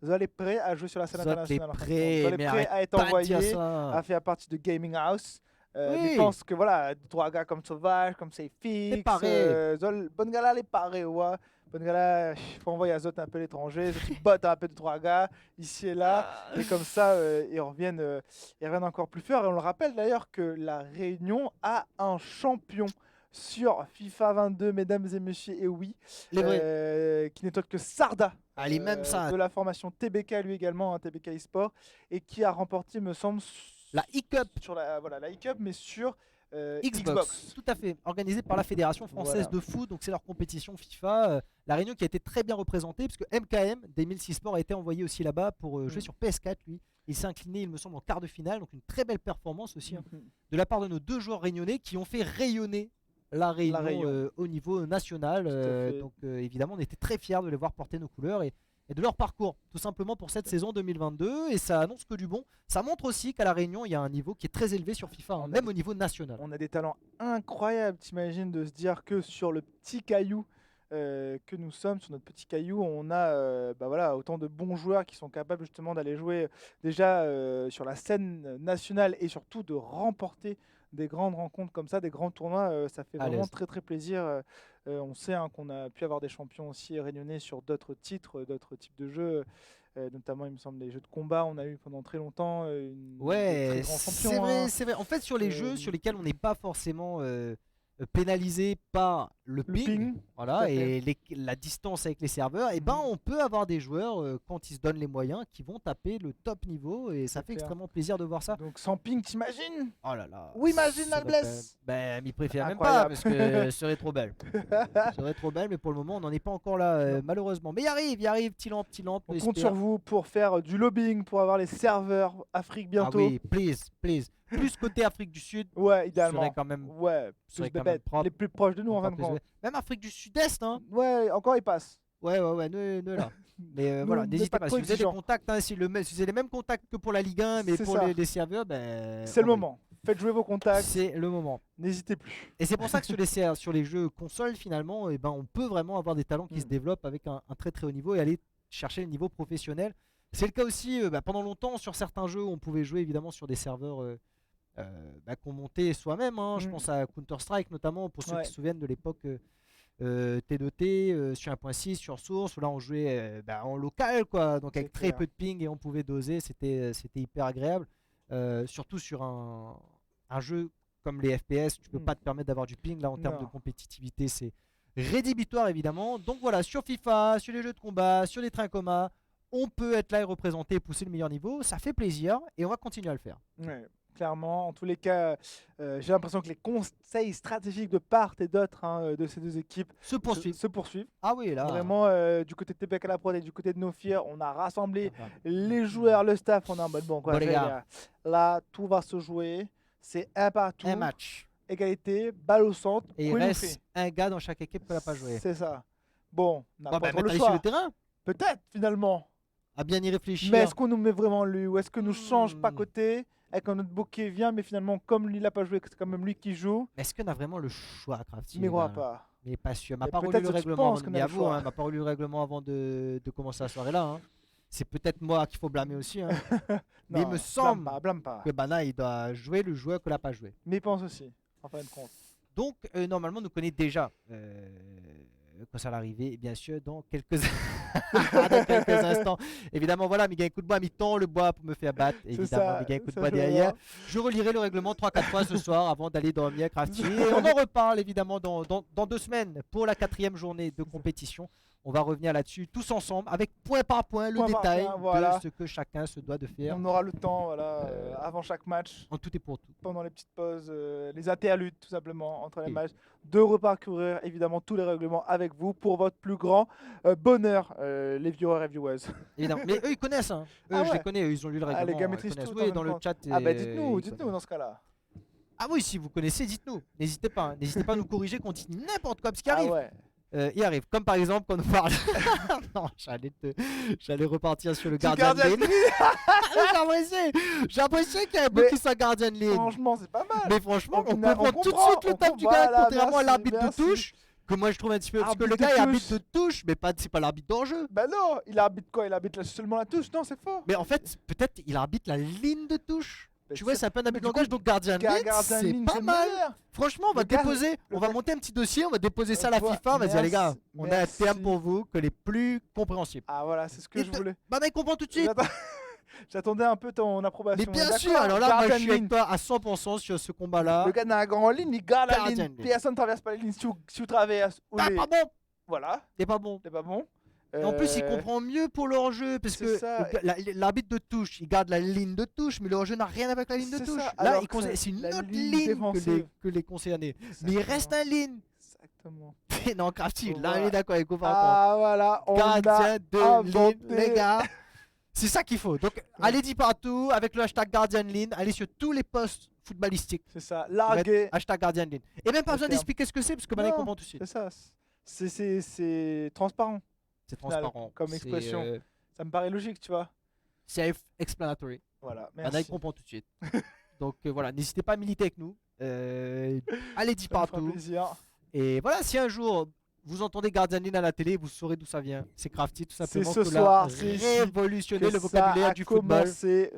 vous allez prêts à jouer sur la scène internationale. Vous êtes prêts à être envoyés, à faire partie de Gaming House. Je pense que voilà, 3 gars comme Sauvage, comme Seyfix, bonne gars là, les parés, ouais. Bonne gars là, il faut envoyer à Zot un peu l'étranger, tu bottes un peu de 3 gars, ici et là, et comme ça, ils reviennent encore plus forts. Et on le rappelle d'ailleurs que la Réunion a un champion sur FIFA 22, mesdames et messieurs, et oui, qui n'est autre que Sarda. Même ça. De la formation TBK, lui également, TBK eSport, et qui a remporté, me semble, la e-Cup. Sur la e-Cup, mais sur Xbox. Tout à fait, organisée par la Fédération Française de Foot, donc c'est leur compétition FIFA. La Réunion qui a été très bien représentée, parce que MKM, d'Emile Sport, a été envoyé aussi là-bas pour jouer sur PS4, lui. Il s'est incliné, il me semble, en quart de finale, donc une très belle performance aussi de la part de nos 2 joueurs réunionnais qui ont fait rayonner la Réunion au niveau national. Donc évidemment, on était très fiers de les voir porter nos couleurs et de leur parcours, tout simplement pour cette saison 2022. Et ça annonce que du bon. Ça montre aussi qu'à la Réunion, il y a un niveau qui est très élevé sur FIFA, même au niveau national. On a des talents incroyables, t'imagines, de se dire que sur le petit caillou que nous sommes, sur notre petit caillou, on a autant de bons joueurs qui sont capables justement d'aller jouer déjà sur la scène nationale et surtout de remporter des grandes rencontres comme ça, des grands tournois. Ça fait vraiment très très plaisir. On sait qu'on a pu avoir des champions aussi réunionnais sur d'autres titres, d'autres types de jeux. Notamment, il me semble, les jeux de combat, on a eu pendant très longtemps des très grands champions. C'est vrai. En fait, sur les jeux sur lesquels on n'est pas forcément pénalisé par le ping, voilà, et la distance avec les serveurs, et on peut avoir des joueurs quand ils se donnent les moyens qui vont taper le top niveau et ça fait extrêmement plaisir de voir ça. Donc sans ping, t'imagines? Oh là là. Oui, imagine la blesse. M'y préfère même pas parce que ce serait trop belle. Ce serait trop belle, mais pour le moment on n'en est pas encore là malheureusement. Mais il arrive, petit lampe. On compte sur vous pour faire du lobbying pour avoir les serveurs Afrique bientôt. Ah oui, please. Plus côté Afrique du Sud. Ouais, idéalement. Serait quand même. Plus bébête. Les plus proches de nous en fin de compte. Même Afrique du Sud-Est, hein. Ouais, encore ils passent. Ouais, nous là. Mais voilà, n'hésitez pas. Si vous avez des contacts, si vous avez les mêmes contacts que pour la Ligue 1, mais pour les serveurs, c'est le moment. Faites jouer vos contacts. C'est le moment. N'hésitez plus. Et c'est pour ça que sur les jeux consoles, finalement, on peut vraiment avoir des talents qui se développent avec un très très haut niveau et aller chercher le niveau professionnel. C'est le cas aussi pendant longtemps sur certains jeux, on pouvait jouer évidemment sur des serveurs qu'on montait soi-même. Je pense à Counter-Strike notamment, pour ceux qui se souviennent de l'époque T2T, sur 1.6, sur Source, où là on jouait en local, quoi, donc avec très peu de ping et on pouvait doser, c'était hyper agréable. Surtout sur un jeu comme les FPS, tu peux pas te permettre d'avoir du ping, là en termes de compétitivité, c'est rédhibitoire évidemment. Donc voilà, sur FIFA, sur les jeux de combat, sur les trains communs, on peut être là et représenter et pousser le meilleur niveau, ça fait plaisir et on va continuer à le faire. Ouais. Clairement, en tous les cas, j'ai l'impression que les conseils stratégiques de part et d'autre de ces 2 équipes se poursuivent. Ah oui, là. Vraiment, du côté de TPK la prod et du côté de No Fear, on a rassemblé les joueurs, le staff. On est en mode bon, quoi, là, tout va se jouer. C'est un partout. Un match. Égalité, balle au centre. Et il reste un gars dans chaque équipe qui n'a pas joué. C'est ça. Bon, on n'a pas trop le choix. Sur le terrain. Peut-être, finalement. À bien y réfléchir. Mais est-ce qu'on nous met vraiment lui ou est-ce que nous change pas côté et quand notre bouquet vient, mais finalement, comme lui, il n'a pas joué, c'est quand même lui qui joue. Est-ce qu'on a vraiment le choix, Crafty? Mais crois pas. Mais pas sûr. M'a pas relu le règlement m'a pas relu le règlement avant de commencer la soirée là. C'est peut-être moi qu'il faut blâmer aussi. Mais il me semble blâme pas. Que Bana, il doit jouer le joueur qu'il n'a pas joué. Mais il pense aussi, en fin de compte. Donc, normalement, nous connaît déjà quand ça va arriver, bien sûr, dans quelques, dans quelques instants. Évidemment, voilà, Miguel coup de bois, mi-temps, le bois pour me faire battre. Évidemment, Miguel coup de bois derrière. Je relirai le règlement 3-4 fois ce soir avant d'aller dormir, Crafty. Et on en reparle évidemment dans 2 semaines pour la 4e journée de compétition. On va revenir là-dessus tous ensemble avec point par point le détail de ce que chacun se doit de faire. On aura le temps avant chaque match. En tout et pour tout. Pendant les petites pauses, les interludes tout simplement entre les matchs, de reparcourir évidemment tous les règlements avec vous pour votre plus grand bonheur, les viewers et viewers. Évidemment. Mais eux ils connaissent, hein. Eux, je les connais, eux, ils ont lu le règlement. Les gars maîtrisent tout. Oui, dans le chat. Ah bah dites-nous dans ce cas-là. Ah oui, si vous connaissez, dites-nous. N'hésitez pas, hein. N'hésitez pas à nous corriger quand on dit n'importe quoi, parce qu'il arrive. Il arrive, comme par exemple quand on parle. Non, j'allais repartir sur le Guardian Lane. J'ai apprécié qu'il y ait un bout qui soit Guardian Lane. Franchement, c'est pas mal. Mais franchement, on comprend tout de suite le taf du gars, contrairement à l'arbitre de touche. Que moi je trouve un petit peu. Parce que le gars il arbitre de touche, mais c'est pas l'arbitre d'enjeu. Bah non, il arbitre quoi? Il arbitre seulement la touche? Non, c'est faux. Mais en fait, peut-être il arbitre la ligne de touche. Tu vois, c'est un peu un abus de langage, donc Guardian Lane, c'est pas mal. Franchement, on va déposer, on va monter un petit dossier, on va déposer ça à la FIFA. On va dire, les gars, on a un terme pour vous que les plus compréhensibles. Ah voilà, c'est ce que je voulais. Bah, il comprend tout de suite. J'attendais un peu ton approbation. Mais bien sûr, alors là, moi je suis avec toi à 100% sur ce combat-là. Le gars n'a un grand ligne, il garde la ligne. Personne ne traverse pas la ligne. Si vous traversez. Ah, pas bon. Voilà. C'est pas bon. C'est pas bon. Et en plus, il comprend mieux pour le hors-jeu parce que l'arbitre de touche, il garde la ligne de touche, mais le hors-jeu n'a rien avec la ligne de touche. Là, c'est une autre ligne que les concernés. Mais il reste un ligne. Exactement. Non, Crafty, là, il est d'accord avec vous. Ah, voilà. On gardien de ligne, les gars. C'est ça qu'il faut. Donc, allez-y partout avec le hashtag Guardian Lane. Allez sur tous les posts footballistiques. C'est ça. Larguez. Hashtag Guardian Lane. Et même pas besoin d'expliquer ce que c'est parce que maintenant, il comprend tout de suite. C'est ça. C'est transparent. C'est transparent. Comme expression. Ça me paraît logique, tu vois. Self-explanatory. Voilà, merci. Maintenant, il comprend tout de suite. Donc voilà, n'hésitez pas à militer avec nous. Allez-y partout. Plaisir. Et voilà, si un jour vous entendez Guardian Lane à la télé, vous saurez d'où ça vient. C'est Crafty, tout simplement. C'est ce soir, c'est révolutionner le vocabulaire du football.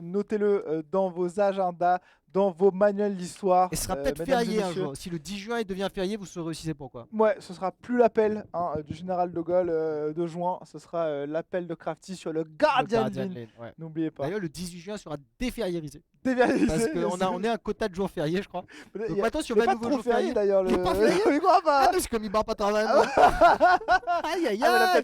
Notez-le dans vos agendas, dans vos manuels d'histoire. Et ce sera peut-être férié un jour. Si le 10 juin il devient férié, vous saurez aussi c'est pourquoi. Ouais, ce sera plus l'appel du général de Gaulle de juin. Ce sera l'appel de Crafty sur le Guardian Lane. Ouais. N'oubliez pas. D'ailleurs, le 18 juin sera défériérisé. Parce qu'on est un quota de jours fériés, je crois. Donc maintenant, sur un nouveau jour férié d'ailleurs. Il est pas férié. Il croit pas. Ah, parce que comme il bat pas travail. Aïe aïe aïe.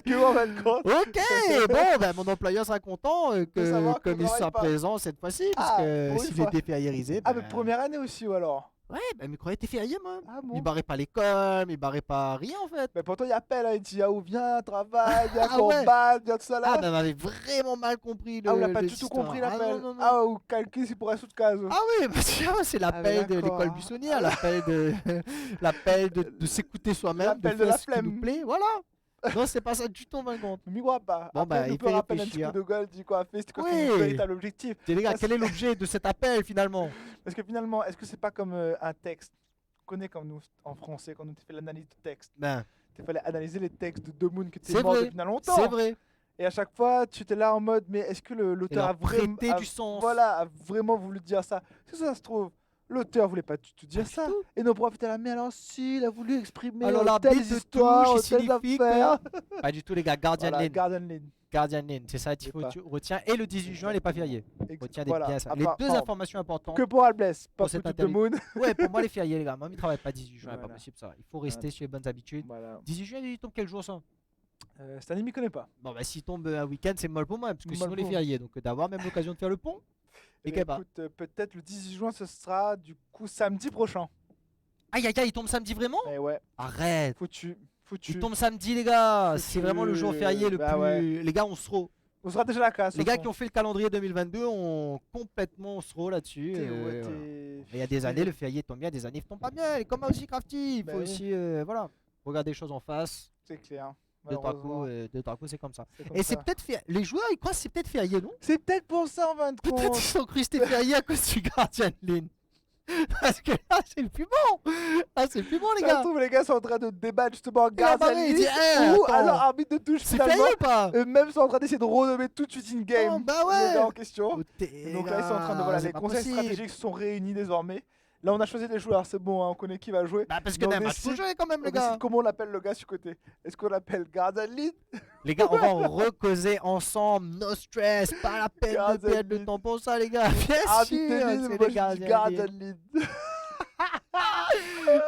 Ok, bon, mon employeur sera content que comme il sera présent cette fois-ci, parce que s'il est défériérisé. Ah, mais première année aussi ou alors? Ouais, mais croyez t'es férié, moi. Ah bon? Il barrait pas l'école, il barrait pas rien en fait. Mais pourtant, il appelle, il dit ah, viens, travaille, viens combat, viens tout ça là. Ah, mais m'avait vraiment mal compris le. Ah, on n'a pas du tout compris l'appel. Ah, ou calqué, c'est pour un sous de case. Ah oui, c'est l'appel de l'école buissonnière, l'appel de s'écouter soi-même, l'appel de la flemme. S'il vous plaît, voilà. Non, c'est pas ça du tout, ma compte. Mais moi pas. Bon, après, il peut rappeler un petit coup de gueule, dit quoi, fait, c'est quoi ton véritable objectif. Les gars, quel est l'objet de cet appel finalement? Parce que finalement, est-ce que c'est pas comme un texte? On connaît comme nous en français, quand on fait l'analyse de texte. Il fallait analyser les textes de Demoun que tu es mort depuis longtemps. C'est vrai. Et à chaque fois, tu étais là en mode, mais est-ce que l'auteur a vraiment du sens. Voilà, a vraiment voulu dire ça? Si ça se trouve, l'auteur voulait pas du tout dire ça. Et nos profs étaient là, mais alors si, il a voulu exprimer telle histoire, telle affaire. Pas du tout, les gars. Guardian Lane. Guardian Lane, c'est ça, il faut retiens. Et le 18 juin, il n'est pas férié. Retiens bien ça. Les deux informations importantes. Que pour Albless, pas pour The Moon. Ouais, pour moi, les fériés, les gars. Moi, il ne travaille pas 18 juin, pas possible ça. Il faut rester sur les bonnes habitudes. 18 juin, il tombe quel jour ça? Cette année, il ne connaît pas. Bon, bah, s'il tombe un week-end, c'est molle pour moi, parce que sinon, les fériés. Donc, d'avoir même l'occasion de faire le pont. Et écoute, peut-être le 18 juin, ce sera du coup samedi prochain. Aïe aïe aïe, il tombe samedi vraiment? Eh ouais. Arrête. Foutu. Il tombe samedi, les gars. C'est vraiment le jour férié le plus. Ouais. Les gars, on se rend. On sera déjà la casse. Les gars qui ont fait le calendrier 2022 ont complètement se rend là-dessus. Il y a des années, le férié tombe bien, des années, il tombe pas bien. Et comme aussi Crafty, il faut aussi voilà, regarder les choses en face. C'est clair. Deux, trois coups, c'est comme ça. Et c'est peut-être les joueurs, ils croient que c'est peut-être férié, non? C'est peut-être pour ça en fin de compte. Peut-être qu'ils sont cru que c'était férié à cause du Guardian Lane. Parce que là, c'est le plus bon. Là, c'est le plus bon, les gars. Ça se trouve, les gars sont en train de débattre justement Guardian Lane ou alors arbitre de touche. C'est férié ou pas? Eux-mêmes sont en train d'essayer de renommer tout de suite in game. Bah ouais. En question. Donc là, ils sont en train de les conseils stratégiques se sont réunis désormais. Là, on a choisi les joueurs, c'est bon, hein, on connaît qui va jouer. Bah parce que Mais on d'un match, faut décide- jouer quand même, on les décide gars. comment on l'appelle le gars sur côté. Est-ce qu'on l'appelle Guardian Lead? Les gars, on va en recauser ensemble. No stress. Pas la peine de Guardian perdre le lead. temps pour ça, les gars. Bien Arbitre sûr, lead, c'est moi les je dis gardiens Guardian lead. Lead.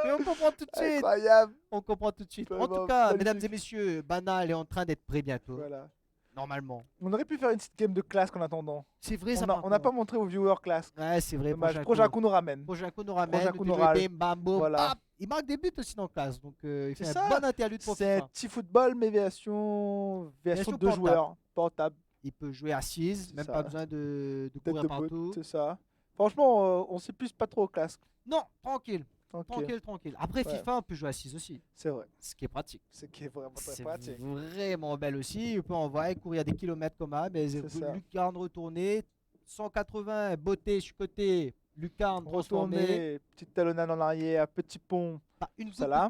Et on comprend tout de suite. Incroyable. On comprend tout de suite. En Vraiment tout cas, magnifique. mesdames et messieurs, Bana, elle est en train d'être prêt bientôt. Voilà. Normalement. On aurait pu faire une petite game de classe en attendant. C'est vrai, ça On n'a pas montré aux viewers classe. Ouais, c'est vrai. Dommage. Prochain coup nous ramène. Prochain coup nous ramène. Prochain coup nous nous fait râle. bim, bam, boum, Voilà. hop. Il marque des buts aussi dans classe. Donc il C'est fait ça. un bon interlude pour C'est FIFA. petit football, mais version Version de portable. joueurs. Portable. Il peut jouer assise, C'est même ça. pas besoin de Tête courir de partout. botte, c'est ça. Franchement, on s'épuise pas trop aux classes. Non, tranquille. Tranquille. Tranquille. Après Ouais. FIFA, on peut jouer assise aussi. C'est vrai. Ce qui est pratique. C'est qui est vraiment très C'est pratique. vraiment belle aussi. On peut envoyer courir des kilomètres comme ça. Mais C'est ça. lucarne retournée. 180, beauté sur côté. Lucarne transformée. Retourner, petite talonnade en arrière, petit pont. Pas une Ça goutte là.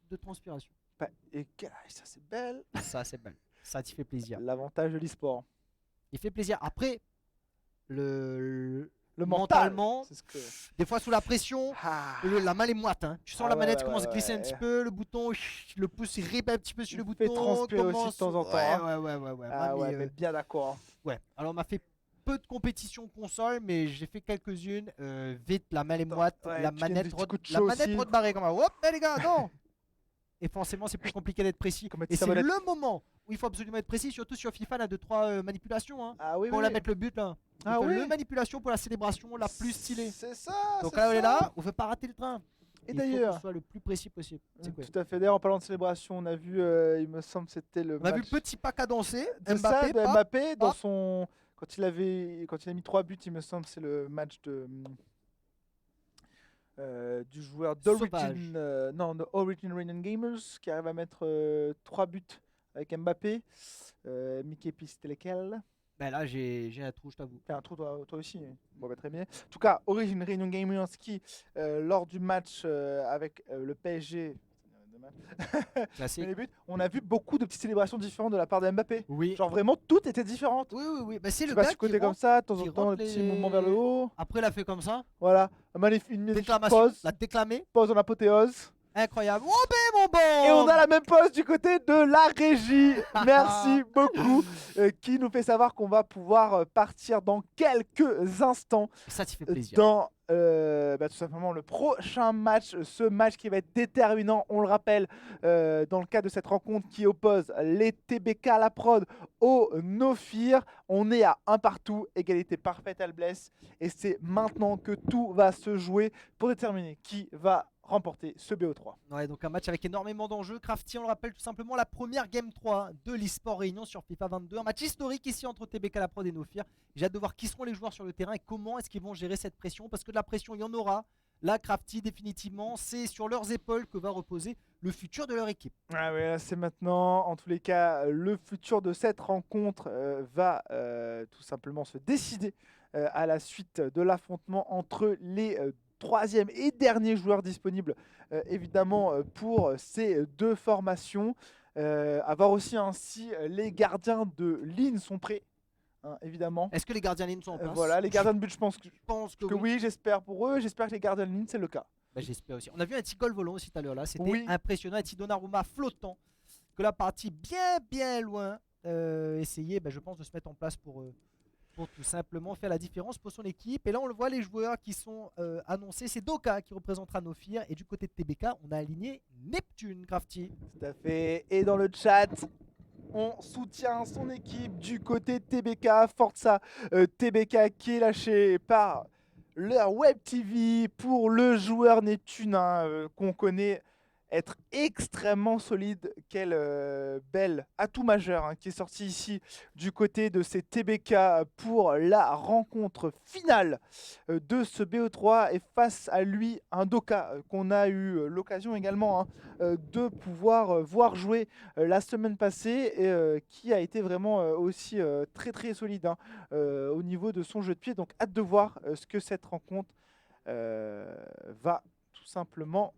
de transpiration. Et ça c'est belle. Ça, c'est belle. Ça t'y fait plaisir. L'avantage de l'e-sport. Il fait plaisir. Après, Le mental. mentalement, C'est ce que... des fois sous la pression, Ah. la main est moite. Hein. Tu sens Ah la ouais, manette ouais, commence ouais, à glisser un ouais. petit peu, le bouton, le pouce il rip un petit peu sur le Il bouton. fait transpirer aussi de temps en temps, hein. Ouais. Ah Mamie, ouais, mais bien d'accord. ouais. Alors on m'a fait peu de compétitions console, mais j'ai fait quelques-unes. Vite, la main est moite, Ouais, la tu gagnes des manette petits coups de la chaud manette aussi. barrée comme ça. Hop, les gars, non. Et forcément, c'est plus compliqué d'être précis. Comme un Et petit c'est savonnette. le moment où il faut absolument être précis, surtout sur FIFA, là, 2-3 manipulations. Hein. Ah oui, Pour oui. la mettre le but là. Ah Donc, oui. le manipulation pour la célébration la plus stylée. C'est ça. Donc c'est là, on est ça. là, on veut pas rater le train. Et Il faut d'ailleurs, qu'on soit le plus précis possible. C'est quoi tout à fait. D'ailleurs, en parlant de célébration, on a vu, il me semble, que c'était le On a vu match petit pack à danser. de Mbappé, ça, de hop. Mbappé dans hop. son quand il a mis 3 buts, il me semble, c'est le match de du joueur Sauvage. de Origin Reign Gamers qui arrive à mettre 3 buts avec Mbappé. Mickey P, c'était lesquels? Ben là, j'ai un trou, je t'avoue. T'as un trou toi aussi. Bon, bah, très bien. En tout cas, Origin Reign Gamers qui, lors du match avec le PSG, Classique. les buts, on a vu beaucoup de petites célébrations différentes de la part de Mbappé. Oui. Genre vraiment, toutes étaient différentes. Oui. Ben, c'est Je le sais pas gars si côté qui comme rentre. ça, de temps qui en temps, rentre le petit les- mouvement vers le haut. Après, il a fait comme ça. Voilà, une magnifique Déclamation. pause, La déclamé. pause en apothéose. Incroyable. Oh, ben, mon bon. Et on a la même pause du côté de la régie. Merci beaucoup. Qui nous fait savoir qu'on va pouvoir partir dans quelques instants Ça t'y fait plaisir. dans tout simplement le prochain match. Ce match qui va être déterminant, on le rappelle, dans le cadre de cette rencontre qui oppose les TBK à la prod au Nofir. On est à un partout, égalité parfaite à Bless. Et c'est maintenant que tout va se jouer pour déterminer qui va remporter ce BO3. Ouais, donc un match avec énormément d'enjeux. Crafty, on le rappelle tout simplement, la première Game 3 de l'eSport Réunion sur FIFA 22. Un match historique ici entre TBK La Prod et Nofir. J'ai hâte de voir qui seront les joueurs sur le terrain et comment est-ce qu'ils vont gérer cette pression. Parce que de la pression, il y en aura. Là, Crafty, définitivement, c'est sur leurs épaules que va reposer le futur de leur équipe. Ah ouais, là, c'est maintenant. En tous les cas, le futur de cette rencontre va tout simplement se décider à la suite de l'affrontement entre les troisième et dernier joueur disponible évidemment pour ces deux formations. À voir aussi si les gardiens de ligne sont prêts, hein, évidemment. Est-ce que les gardiens de ligne sont en place? Voilà, les gardiens de but, je pense Je pense que, que oui, j'espère pour eux. J'espère que les gardiens de ligne, c'est le cas. Bah, j'espère aussi. On a vu un petit goal volant aussi tout à l'heure là. C'était Oui. impressionnant. Un petit Donnarumma flottant. Que la partie bien loin essayer, je pense, de se mettre en place pour tout simplement faire la différence pour son équipe. Et là, on le voit, les joueurs qui sont annoncés. C'est Doka qui représentera Nofir. Et du côté de TBK, on a aligné Neptune, Crafty. Tout à fait. Et dans le chat, on soutient son équipe du côté de TBK. Forza TBK qui est lâché par leur Web TV pour le joueur Neptune qu'on connaît être extrêmement solide. Quel bel atout majeur qui est sorti ici du côté de ces TBK pour la rencontre finale de ce BO3. Et face à lui, un Doka qu'on a eu l'occasion également de pouvoir voir jouer la semaine passée et qui a été vraiment aussi très solide au niveau de son jeu de pied. Donc hâte de voir ce que cette rencontre va tout simplement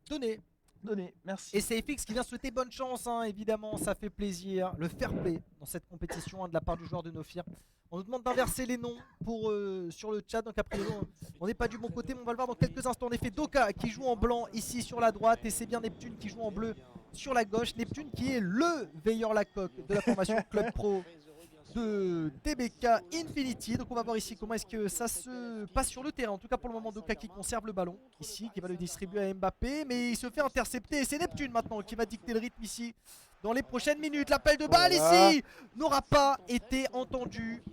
Donné. Donné, merci. Et c'est FX qui vient souhaiter bonne chance, hein, évidemment, ça fait plaisir. Le fair play dans cette compétition, hein, de la part du joueur de Nofir. On nous demande d'inverser les noms sur le chat, donc a priori on n'est pas du bon côté, mais on va le voir dans quelques instants. En effet, Doka qui joue en blanc ici sur la droite, et c'est bien Neptune qui joue en bleu sur la gauche. Neptune qui est le veilleur Lacoque de la formation Club Pro de TBK Infinity. Donc on va voir ici comment est-ce que ça se passe sur le terrain. En tout cas pour le moment, Doka qui conserve le ballon ici, qui va le distribuer à Mbappé, mais il se fait intercepter et c'est Neptune maintenant qui va dicter le rythme ici dans les prochaines minutes. L'appel de balle ici n'aura pas été entendu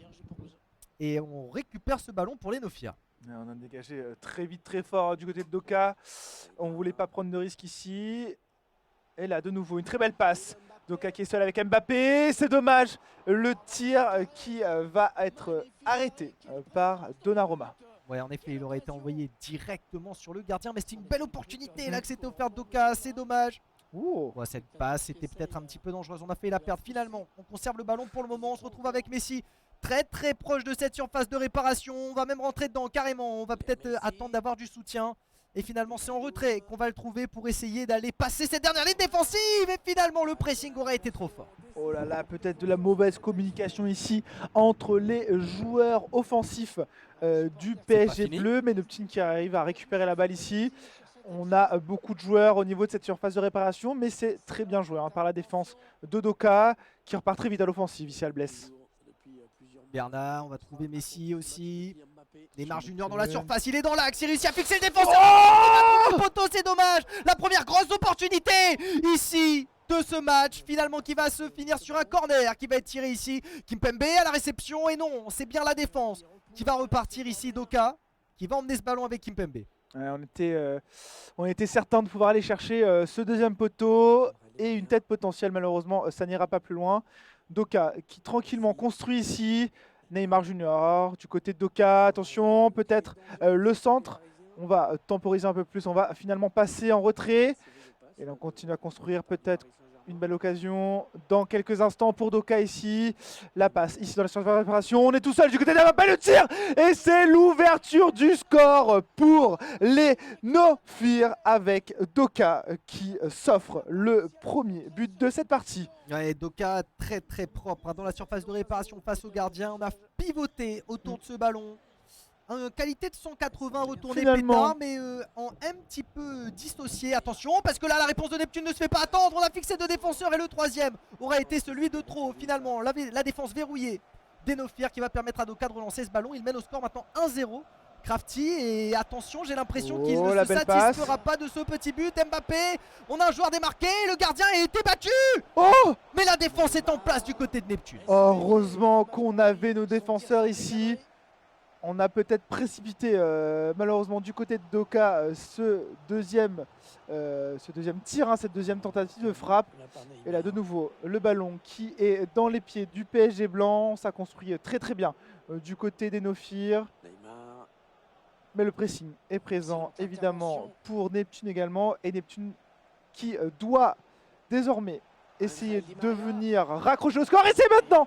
et on récupère ce ballon pour les Nofia. On a dégagé très vite, très fort du côté de Doka. On voulait pas prendre de risque ici. Et là de nouveau une très belle passe. Doka qui est seul avec Mbappé, c'est dommage, le tir qui va être arrêté par Donnarumma. Ouais, en effet, il aurait été envoyé directement sur le gardien, mais c'était une belle opportunité là que s'était offert Doka, c'est dommage. Ouais, cette passe était peut-être un petit peu dangereuse, on a fait la perte finalement. On conserve le ballon pour le moment, on se retrouve avec Messi très très proche de cette surface de réparation. On va même rentrer dedans carrément, on va peut-être attendre d'avoir du soutien. Et finalement c'est en retrait qu'on va le trouver pour essayer d'aller passer cette dernière ligne défensive. Et finalement le pressing aurait été trop fort. Oh là là, peut-être de la mauvaise communication ici entre les joueurs offensifs du PSG bleu. Mais Neptune qui arrive à récupérer la balle ici. On a beaucoup de joueurs au niveau de cette surface de réparation, mais c'est très bien joué par la défense de Doka qui repart très vite à l'offensive ici à Alblès. Bernard, on va trouver Messi aussi. Neymar Junior dans la surface, il est dans l'axe, il réussit à fixer le défenseur. Oh, poteau, c'est dommage. La première grosse opportunité ici de ce match, finalement qui va se finir sur un corner qui va être tiré ici. Kimpembe à la réception et non, c'est bien la défense qui va repartir ici. Doka qui va emmener ce ballon avec Kimpembe. On était certain de pouvoir aller chercher ce deuxième poteau et une tête potentielle, malheureusement ça n'ira pas plus loin. Doka qui tranquillement construit ici. Neymar Junior du côté de Doka, attention, peut-être le centre. On va temporiser un peu plus, on va finalement passer en retrait. Et là on continue à construire peut-être une belle occasion dans quelques instants pour Doka ici. La passe ici dans la surface de réparation. On est tout seul du côté de Mbappé, le tir. Et c'est l'ouverture du score pour les Nofir avec Doka qui s'offre le premier but de cette partie. Ouais, Doka très très propre dans la surface de réparation face au gardien. On a pivoté autour de ce ballon. Qualité de 180 retourné pétard, mais en un petit peu dissocié. Attention, parce que là la réponse de Neptune ne se fait pas attendre. On a fixé deux défenseurs et le troisième aurait été celui de trop. Finalement la défense verrouillée des Nofir qui va permettre à Doka de relancer ce ballon. Il mène au score maintenant 1-0. Crafty, et attention, j'ai l'impression qu'il ne se satisfera pas de ce petit but. Mbappé, on a un joueur démarqué, le gardien a été battu. Mais la défense est en place du côté de Neptune. Heureusement qu'on avait nos défenseurs ici. On a peut-être précipité malheureusement du côté de Doka ce deuxième tir, cette deuxième tentative de frappe. Et là de nouveau le ballon qui est dans les pieds du PSG blanc. Ça construit très très bien du côté des Nofir. Mais le pressing est présent évidemment pour Neptune également. Et Neptune qui doit désormais essayer de venir raccrocher au score. Et c'est maintenant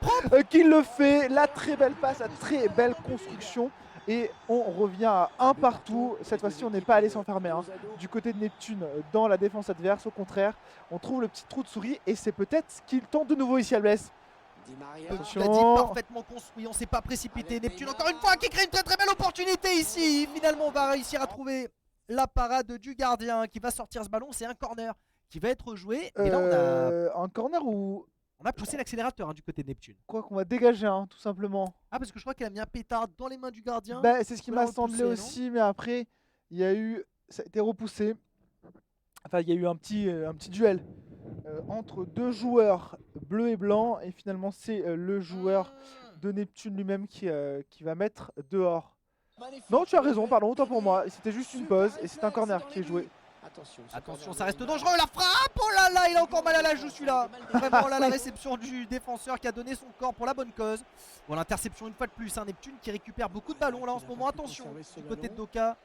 qu'il le fait. La très belle passe, la très belle construction. Et on revient à un partout. Cette fois-ci, on n'est pas allé s'enfermer du côté de Neptune dans la défense adverse. Au contraire, on trouve le petit trou de souris. Et c'est peut-être ce qu'il tente de nouveau ici à Alblès. Tu l'as dit, parfaitement construit, on ne s'est pas précipité. Neptune encore une fois qui crée une très très belle opportunité ici. Finalement on va réussir à trouver la parade du gardien qui va sortir ce ballon. C'est un corner qui va être joué. Et là on a un corner où on a poussé l'accélérateur du côté de Neptune. Quoi qu'on va dégager tout simplement. Ah, parce que je crois qu'il a mis un pétard dans les mains du gardien. C'est ce qui m'a semblé aussi, mais après il y a eu, ça a été repoussé. Enfin il y a eu un petit duel entre deux joueurs bleu et blanc, et finalement c'est le joueur de Neptune lui-même qui va mettre dehors. Non, tu as raison, pardon, autant pour moi, c'était juste une pause et c'est un corner qui est joué. Attention, ça reste dangereux, la frappe. Oh là là, il a encore mal à la joue celui-là. Vraiment là, la réception du défenseur qui a donné son corps pour la bonne cause. Bon, l'interception une fois de plus, Neptune qui récupère beaucoup de ballons là en ce moment. Attention du côté de Doka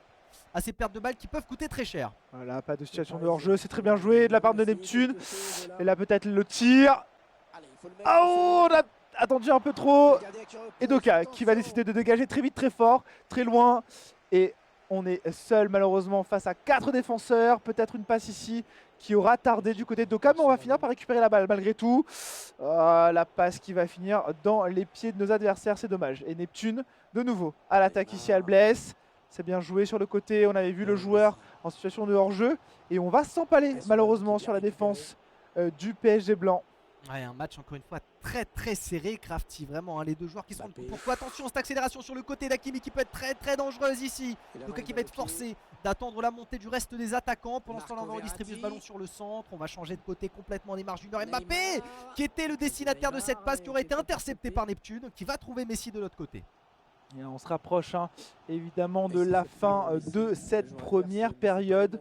à ces pertes de balles qui peuvent coûter très cher. Voilà, pas de situation de hors-jeu, c'est très bien joué de la part de Neptune. Et là peut-être le tir. Oh, on a attendu un peu trop. Et Doka qui va décider de dégager très vite, très fort, très loin. Et On est seul malheureusement face à 4 défenseurs. Peut-être une passe ici qui aura tardé du côté de Doka, mais on va finir par récupérer la balle malgré tout. La passe qui va finir dans les pieds de nos adversaires, c'est dommage. Et Neptune de nouveau à l'attaque ici, elle blesse. C'est bien joué sur le côté, on avait vu le joueur en situation de hors-jeu. Et on va s'empaler malheureusement sur la défense du PSG blanc. Ouais, un match encore une fois très serré, Crafty, vraiment, hein, les deux joueurs qui sont... Pourquoi attention, cette accélération sur le côté d'Hakimi qui peut être très dangereuse ici. Donc qui va être forcé d'attendre la montée du reste des attaquants. Pendant ce temps-là, on va redistribuer ce ballon sur le centre. On va changer de côté complètement Neymar Junior. Mbappé qui était le destinataire de cette passe qui aurait été interceptée par Neptune, qui va trouver Messi de l'autre côté. Et on se rapproche évidemment de la fin de cette première période.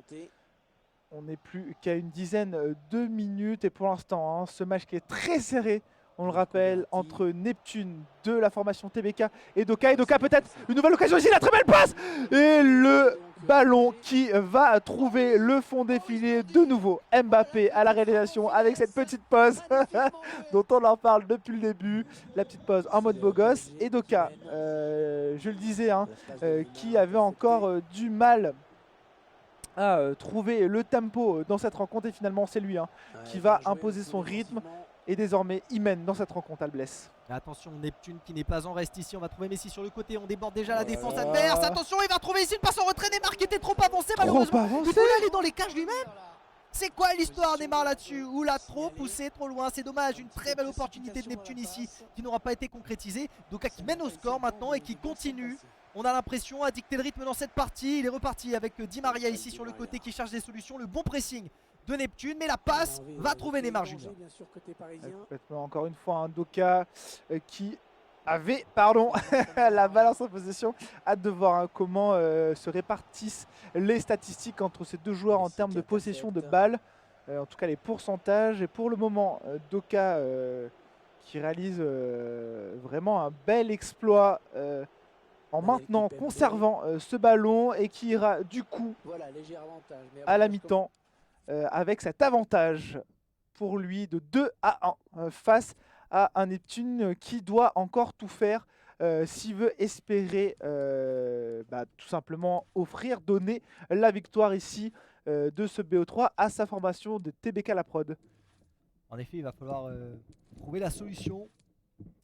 On n'est plus qu'à une dizaine de minutes et pour l'instant, ce match qui est très serré, on le rappelle, entre Neptune de la formation TBK et Doka. Et Doka peut-être une nouvelle occasion ici, la très belle passe et le ballon qui va trouver le fond des filets de nouveau. Mbappé à la réalisation avec cette petite pause dont on en parle depuis le début. La petite pause en mode beau gosse. Et Doka, je le disais, qui avait encore du mal à trouver le tempo dans cette rencontre et finalement c'est lui qui va imposer son rythme et désormais il mène dans cette rencontre, Albless. Attention, Neptune qui n'est pas en reste ici, on va trouver Messi sur le côté, on déborde déjà la défense adverse. Attention, il va trouver ici une passe en retrait, Neymar qui était trop avancé malheureusement. Il peut aller dans les cages lui-même. C'est quoi l'histoire Neymar là-dessus? Ou l'a trop poussé trop loin, c'est dommage, une très belle opportunité de Neptune ici qui n'aura pas été concrétisée. Doka qui mène au score maintenant et qui continue. On a l'impression à dicter le rythme dans cette partie. Il est reparti avec Di Maria ici sur le côté qui cherche des solutions. Le bon pressing de Neptune, mais la passe va trouver Neymar Junior. Complètement, encore une fois, un Doka qui avait la balle en sa possession. Hâte de voir comment se répartissent les statistiques entre ces deux joueurs en termes de possession de balle. En tout cas, les pourcentages. Et pour le moment, Doka qui réalise vraiment un bel exploit en maintenant, conservant ce ballon et qui ira du coup à la mi-temps avec cet avantage pour lui de 2-1 face à un Neptune qui doit encore tout faire s'il veut espérer tout simplement donner la victoire ici de ce BO3 à sa formation de TBK La Prod. En effet, il va falloir trouver la solution.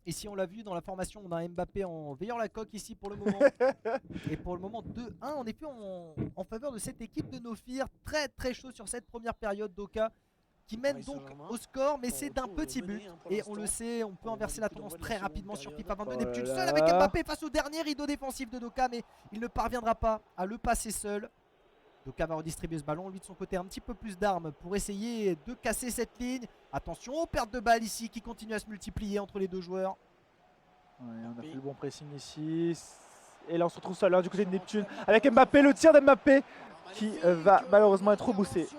Ici on l'a vu dans la formation, on a Mbappé en veillant la coque ici pour le moment. Et pour le moment 2-1 en effet en faveur de cette équipe de Nofir. Très chaud sur cette première période. Doka qui mène donc au score, mais c'est d'un petit but. Et on le sait, on peut inverser la tendance très rapidement sur FIFA 22. Neptune seul avec Mbappé face au dernier rideau défensif de Doka, mais il ne parviendra pas à le passer seul. Doka va redistribuer ce ballon, lui de son côté un petit peu plus d'armes pour essayer de casser cette ligne. Attention aux pertes de balles ici qui continuent à se multiplier entre les deux joueurs. Ouais, on a fait le bon pressing ici. Et là on se retrouve seul du côté de Neptune avec Mbappé, le tir d'Mbappé qui va malheureusement être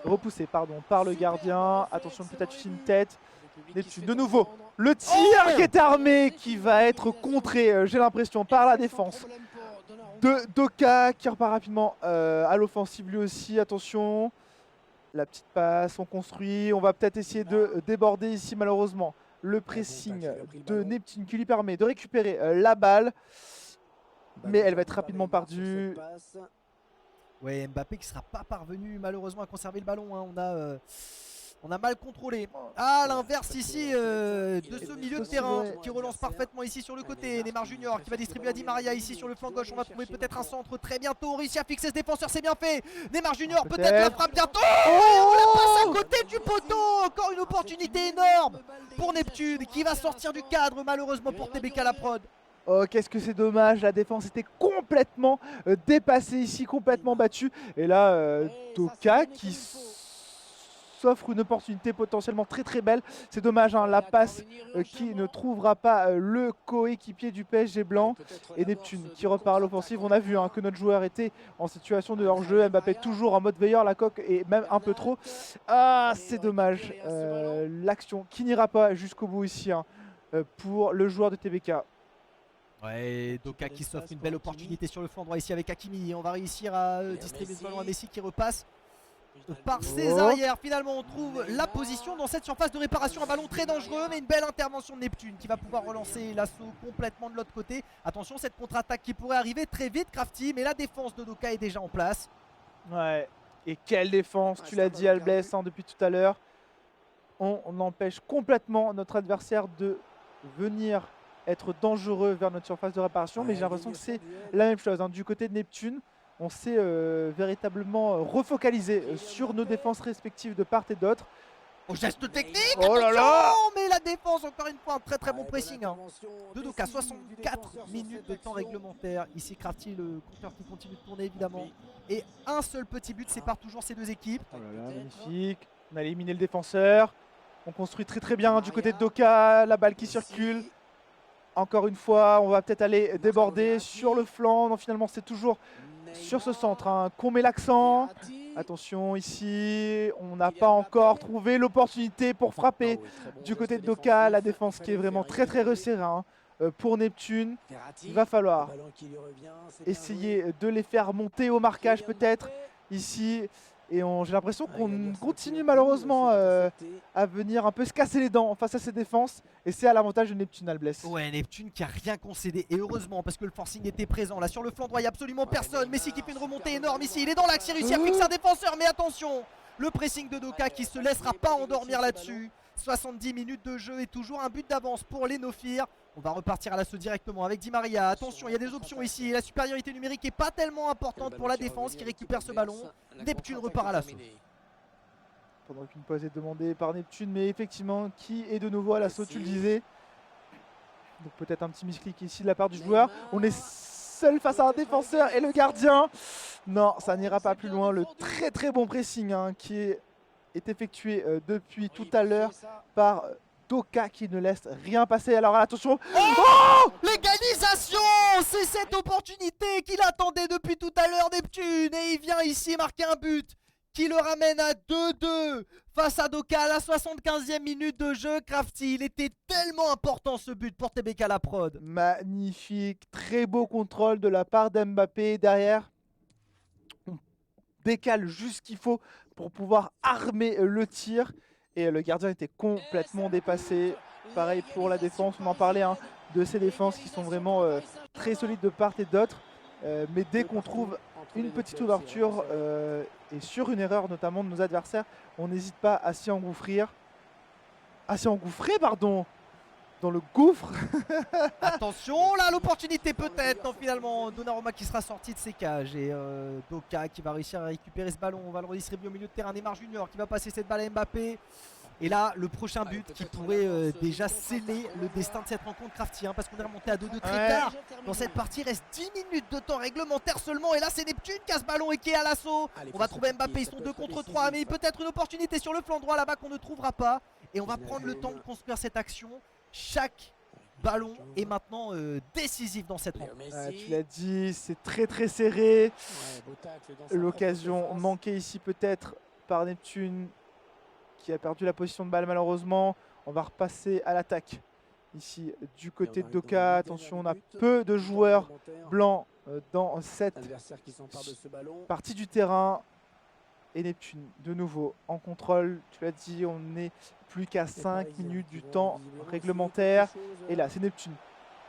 repoussé par le gardien. Attention peut-être une tête. Neptune de nouveau. Le tir qui est armé qui va être contré, j'ai l'impression, par la défense de Doka qui repart rapidement à l'offensive lui aussi. Attention, la petite passe, on construit, on va peut-être essayer de déborder ici malheureusement. Le pressing de Neptune qui lui permet de récupérer la balle, mais elle va être rapidement perdue. Ouais, Mbappé qui ne sera pas parvenu malheureusement à conserver le ballon. On a mal contrôlé. Ah, l'inverse ici de ce milieu de terrain qui relance parfaitement ici sur le côté. Neymar Junior qui va distribuer à Di Maria ici sur le flanc gauche. On va trouver peut-être un centre très bientôt. On réussit à fixer ce défenseur, c'est bien fait. Neymar Junior peut-être la frappe bientôt. Et on la passe à côté du poteau. Encore une opportunité énorme pour Neptune qui va sortir du cadre malheureusement pour TBK La Prod. Oh, qu'est-ce que c'est dommage, la défense était complètement dépassée ici, complètement battue. Et là, Doka qui s'offre une opportunité potentiellement très belle. C'est dommage, la passe qui ne trouvera pas le coéquipier du PSG blanc. Et Neptune qui repart à l'offensive. On a vu que notre joueur était en situation de hors-jeu. Mbappé toujours en mode veilleur, la coque et même un peu trop. Ah, c'est dommage. L'action qui n'ira pas jusqu'au bout ici pour le joueur de TBK. Ouais, Doka qui s'offre une belle opportunité sur le flanc droit ici avec Hakimi. On va réussir à distribuer ce ballon à Messi qui repasse. par ses arrières. Finalement, on trouve la position dans cette surface de réparation. Un ballon très dangereux, mais une belle intervention de Neptune qui va pouvoir relancer l'assaut complètement de l'autre côté. Attention, cette contre-attaque qui pourrait arriver très vite, Crafty, mais la défense de Doka est déjà en place. Ouais, et quelle défense, tu l'as dit Albless depuis tout à l'heure. On empêche complètement notre adversaire de venir être dangereux vers notre surface de réparation, mais j'ai l'impression que c'est la même chose. Du côté de Neptune, on s'est véritablement refocalisé sur nos défenses respectives de part et d'autre. Au geste technique, oh là là, mais la défense, encore une fois, un très très bon pressing de Doka. 64 minutes de temps réglementaire. Ici, Crafty, le compteur qui continue de tourner évidemment. Et un seul petit but sépare toujours ces deux équipes. Oh là là, magnifique. On a éliminé le défenseur. On construit très très bien du côté de Doka. La balle qui circule. Encore une fois, on va peut-être aller déborder sur le flanc. Non, finalement, c'est toujours sur ce centre qu'on met l'accent. Attention ici, on n'a pas encore trouvé l'opportunité pour frapper du côté de Doka. La défense qui est vraiment très très resserrée pour Neptune. Il va falloir essayer de les faire monter au marquage peut-être ici. Et j'ai l'impression qu'on continue malheureusement à venir un peu se casser les dents face à ces défenses. Et c'est à l'avantage de Neptune, Albless. Ouais, Neptune qui a rien concédé. Et heureusement, parce que le forcing était présent. Là, sur le flanc droit, il n'y a absolument personne. Messi qui fait une remontée énorme ici. Il est dans l'axe, il réussit à fixer un défenseur. Mais attention, le pressing de Doka qui se laissera pas endormir là-dessus. 70 minutes de jeu et toujours un but d'avance pour les Nofir. On va repartir à l'assaut directement avec Di Maria. Attention, il y a des options ici. La supériorité numérique n'est pas tellement importante pour la défense qui récupère ce ballon. Neptune repart à l'assaut. Pendant qu'une pause est demandée par Neptune, mais effectivement, qui est de nouveau à l'assaut, tu le disais. Donc peut-être un petit misclick ici de la part du joueur. On est seul face à un défenseur et le gardien. Non, ça n'ira pas plus loin. Le très très bon pressing qui est effectué depuis tout à l'heure par Doka qui ne laisse rien passer. Alors attention. Oh, l'égalisation! C'est cette opportunité qu'il attendait depuis tout à l'heure, Neptune. Et il vient ici marquer un but qui le ramène à 2-2 face à Doka à la 75e minute de jeu. Crafty, il était tellement important ce but pour TBK la prod. Magnifique, très beau contrôle de la part d'Mbappé derrière. On décale juste ce qu'il faut pour pouvoir armer le tir. Et le gardien était complètement dépassé. Pareil pour la défense, on en parlait de ces défenses qui sont vraiment très solides de part et d'autre. Mais dès qu'on trouve une petite ouverture et sur une erreur notamment de nos adversaires, on n'hésite pas à s'y engouffrer. Dans le gouffre. Attention, là l'opportunité peut-être. Non, finalement, Donnarumma qui sera sorti de ses cages. Et Doka qui va réussir à récupérer ce ballon. On va le redistribuer au milieu de terrain. Neymar Junior qui va passer cette balle à Mbappé. Et là, le prochain but qui pourrait déjà sceller le destin de cette rencontre, Crafty, parce qu'on est remonté à 2-2 très tard. Dans cette partie, il reste 10 minutes de temps réglementaire seulement. Et là, c'est Neptune qui a ce ballon et qui est à l'assaut. On va trouver Mbappé, ils sont 2 contre 3. Mais peut-être une opportunité sur le flanc droit là-bas qu'on ne trouvera pas. Et on va prendre le temps de construire cette action. Chaque ballon est maintenant décisif dans cette rencontre. Tu l'as dit, c'est très très serré. L'occasion manquée ici peut-être par Neptune qui a perdu la position de balle malheureusement. On va repasser à l'attaque ici du côté de Doka. Attention, on a peu de joueurs blancs dans cette partie du terrain. Et Neptune de nouveau en contrôle. Tu l'as dit, on n'est plus qu'à 5 minutes du temps réglementaire. Et là, c'est Neptune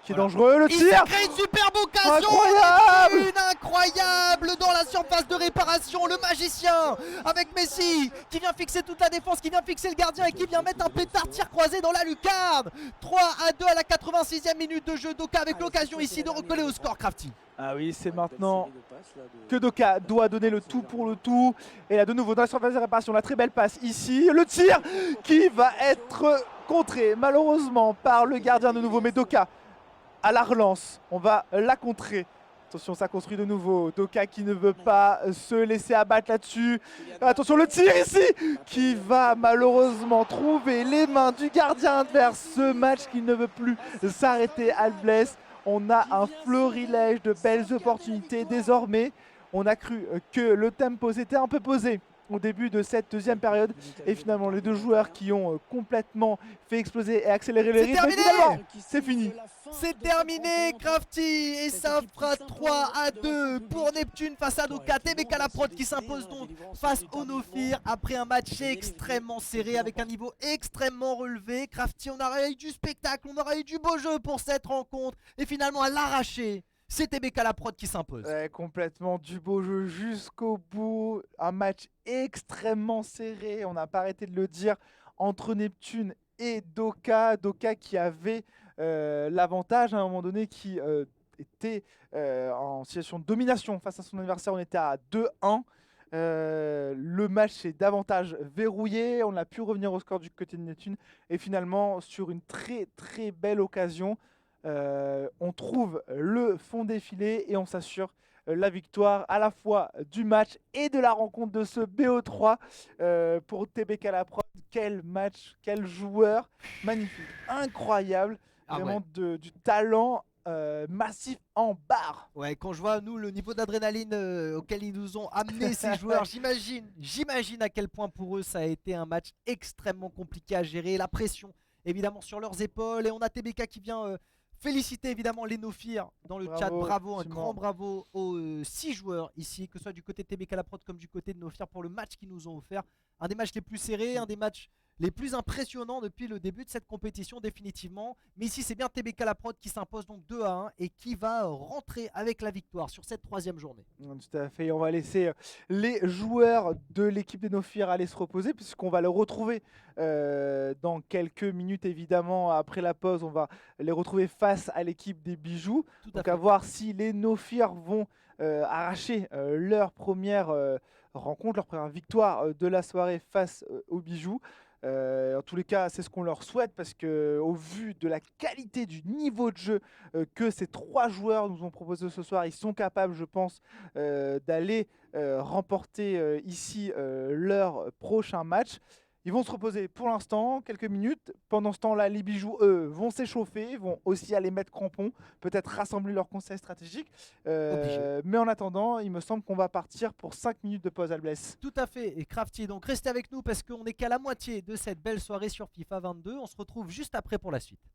qui est dangereux. Le tir! Il crée une superbe occasion! Incroyable! Incroyable dans la surface de réparation. Le magicien avec Messi qui vient fixer toute la défense, qui vient fixer le gardien et qui vient mettre un pétard tir croisé dans la lucarne. 3-2 à la 86e minute de jeu. Doka avec l'occasion ici de recoller au score, Crafty. Ah oui, c'est maintenant que Doka doit donner le tout pour le tout. Et là, de nouveau, dans la surface de réparation, la très belle passe ici. Le tir qui va être contré, malheureusement, par le gardien de nouveau. Mais Doka, à la relance, on va la contrer. Attention, ça construit de nouveau. Doka qui ne veut pas se laisser abattre là-dessus. Attention, le tir ici qui va malheureusement trouver les mains du gardien adverse. Ce match qui ne veut plus s'arrêter, Albless. On a un florilège de belles opportunités désormais. On a cru que le tempo s'était un peu posé au début de cette deuxième période. Et finalement, les deux joueurs qui ont complètement fait exploser et accélérer les rythmes. C'est fini. C'est terminé, Crafty, et ça fera 3-2 pour Neptune face à Doka. TBK la prod qui s'impose donc face au Nofir après un match extrêmement serré avec un niveau extrêmement relevé. Crafty, on aurait eu du spectacle, on aurait eu du beau jeu pour cette rencontre, et finalement à l'arraché, c'est TBK la prod qui s'impose. Ouais, complètement du beau jeu jusqu'au bout. Un match extrêmement serré, on n'a pas arrêté de le dire, entre Neptune et Doka. Doka qui avait l'avantage à un moment donné, qui était en situation de domination face à son adversaire. On était à 2-1. Le match s'est davantage verrouillé. On a pu revenir au score du côté de Neptune. Et finalement, sur une très très belle occasion, on trouve le fond des filets et on s'assure la victoire à la fois du match et de la rencontre de ce BO3 pour TBK la prod. Quel match, quel joueur, magnifique, incroyable, vraiment du talent massif en barre. Ouais, quand je vois nous le niveau d'adrénaline auquel ils nous ont amené ces joueurs, j'imagine à quel point pour eux ça a été un match extrêmement compliqué à gérer, la pression évidemment sur leurs épaules, et on a TBK qui vient féliciter évidemment les Nofir dans le chat. Bravo, un grand bravo aux 6 joueurs ici, que ce soit du côté de TBK la prod comme du côté de Nofir, pour le match qu'ils nous ont offert. Un des matchs les plus serrés, un des matchs les plus impressionnants depuis le début de cette compétition définitivement. Mais ici c'est bien TBK la prod qui s'impose donc 2-1 et qui va rentrer avec la victoire sur cette 3e journée. Tout à fait, on va laisser les joueurs de l'équipe des Nofir aller se reposer, puisqu'on va le retrouver dans quelques minutes évidemment. Après la pause, on va les retrouver face à l'équipe des Bijoux. Donc à voir si les Nofir vont arracher leur première rencontre, leur première victoire de la soirée face aux Bijoux. En tous les cas, c'est ce qu'on leur souhaite, parce qu'au vu de la qualité du niveau de jeu que ces 3 joueurs nous ont proposé ce soir, ils sont capables, je pense, d'aller remporter ici leur prochain match. Ils vont se reposer pour l'instant, quelques minutes. Pendant ce temps-là, les Bijoux, eux, vont s'échauffer, vont aussi aller mettre crampon, peut-être rassembler leurs conseils stratégiques. Mais en attendant, il me semble qu'on va partir pour 5 minutes de pause, Albless. Tout à fait, et Crafty, donc restez avec nous parce qu'on n'est qu'à la moitié de cette belle soirée sur FIFA 22. On se retrouve juste après pour la suite.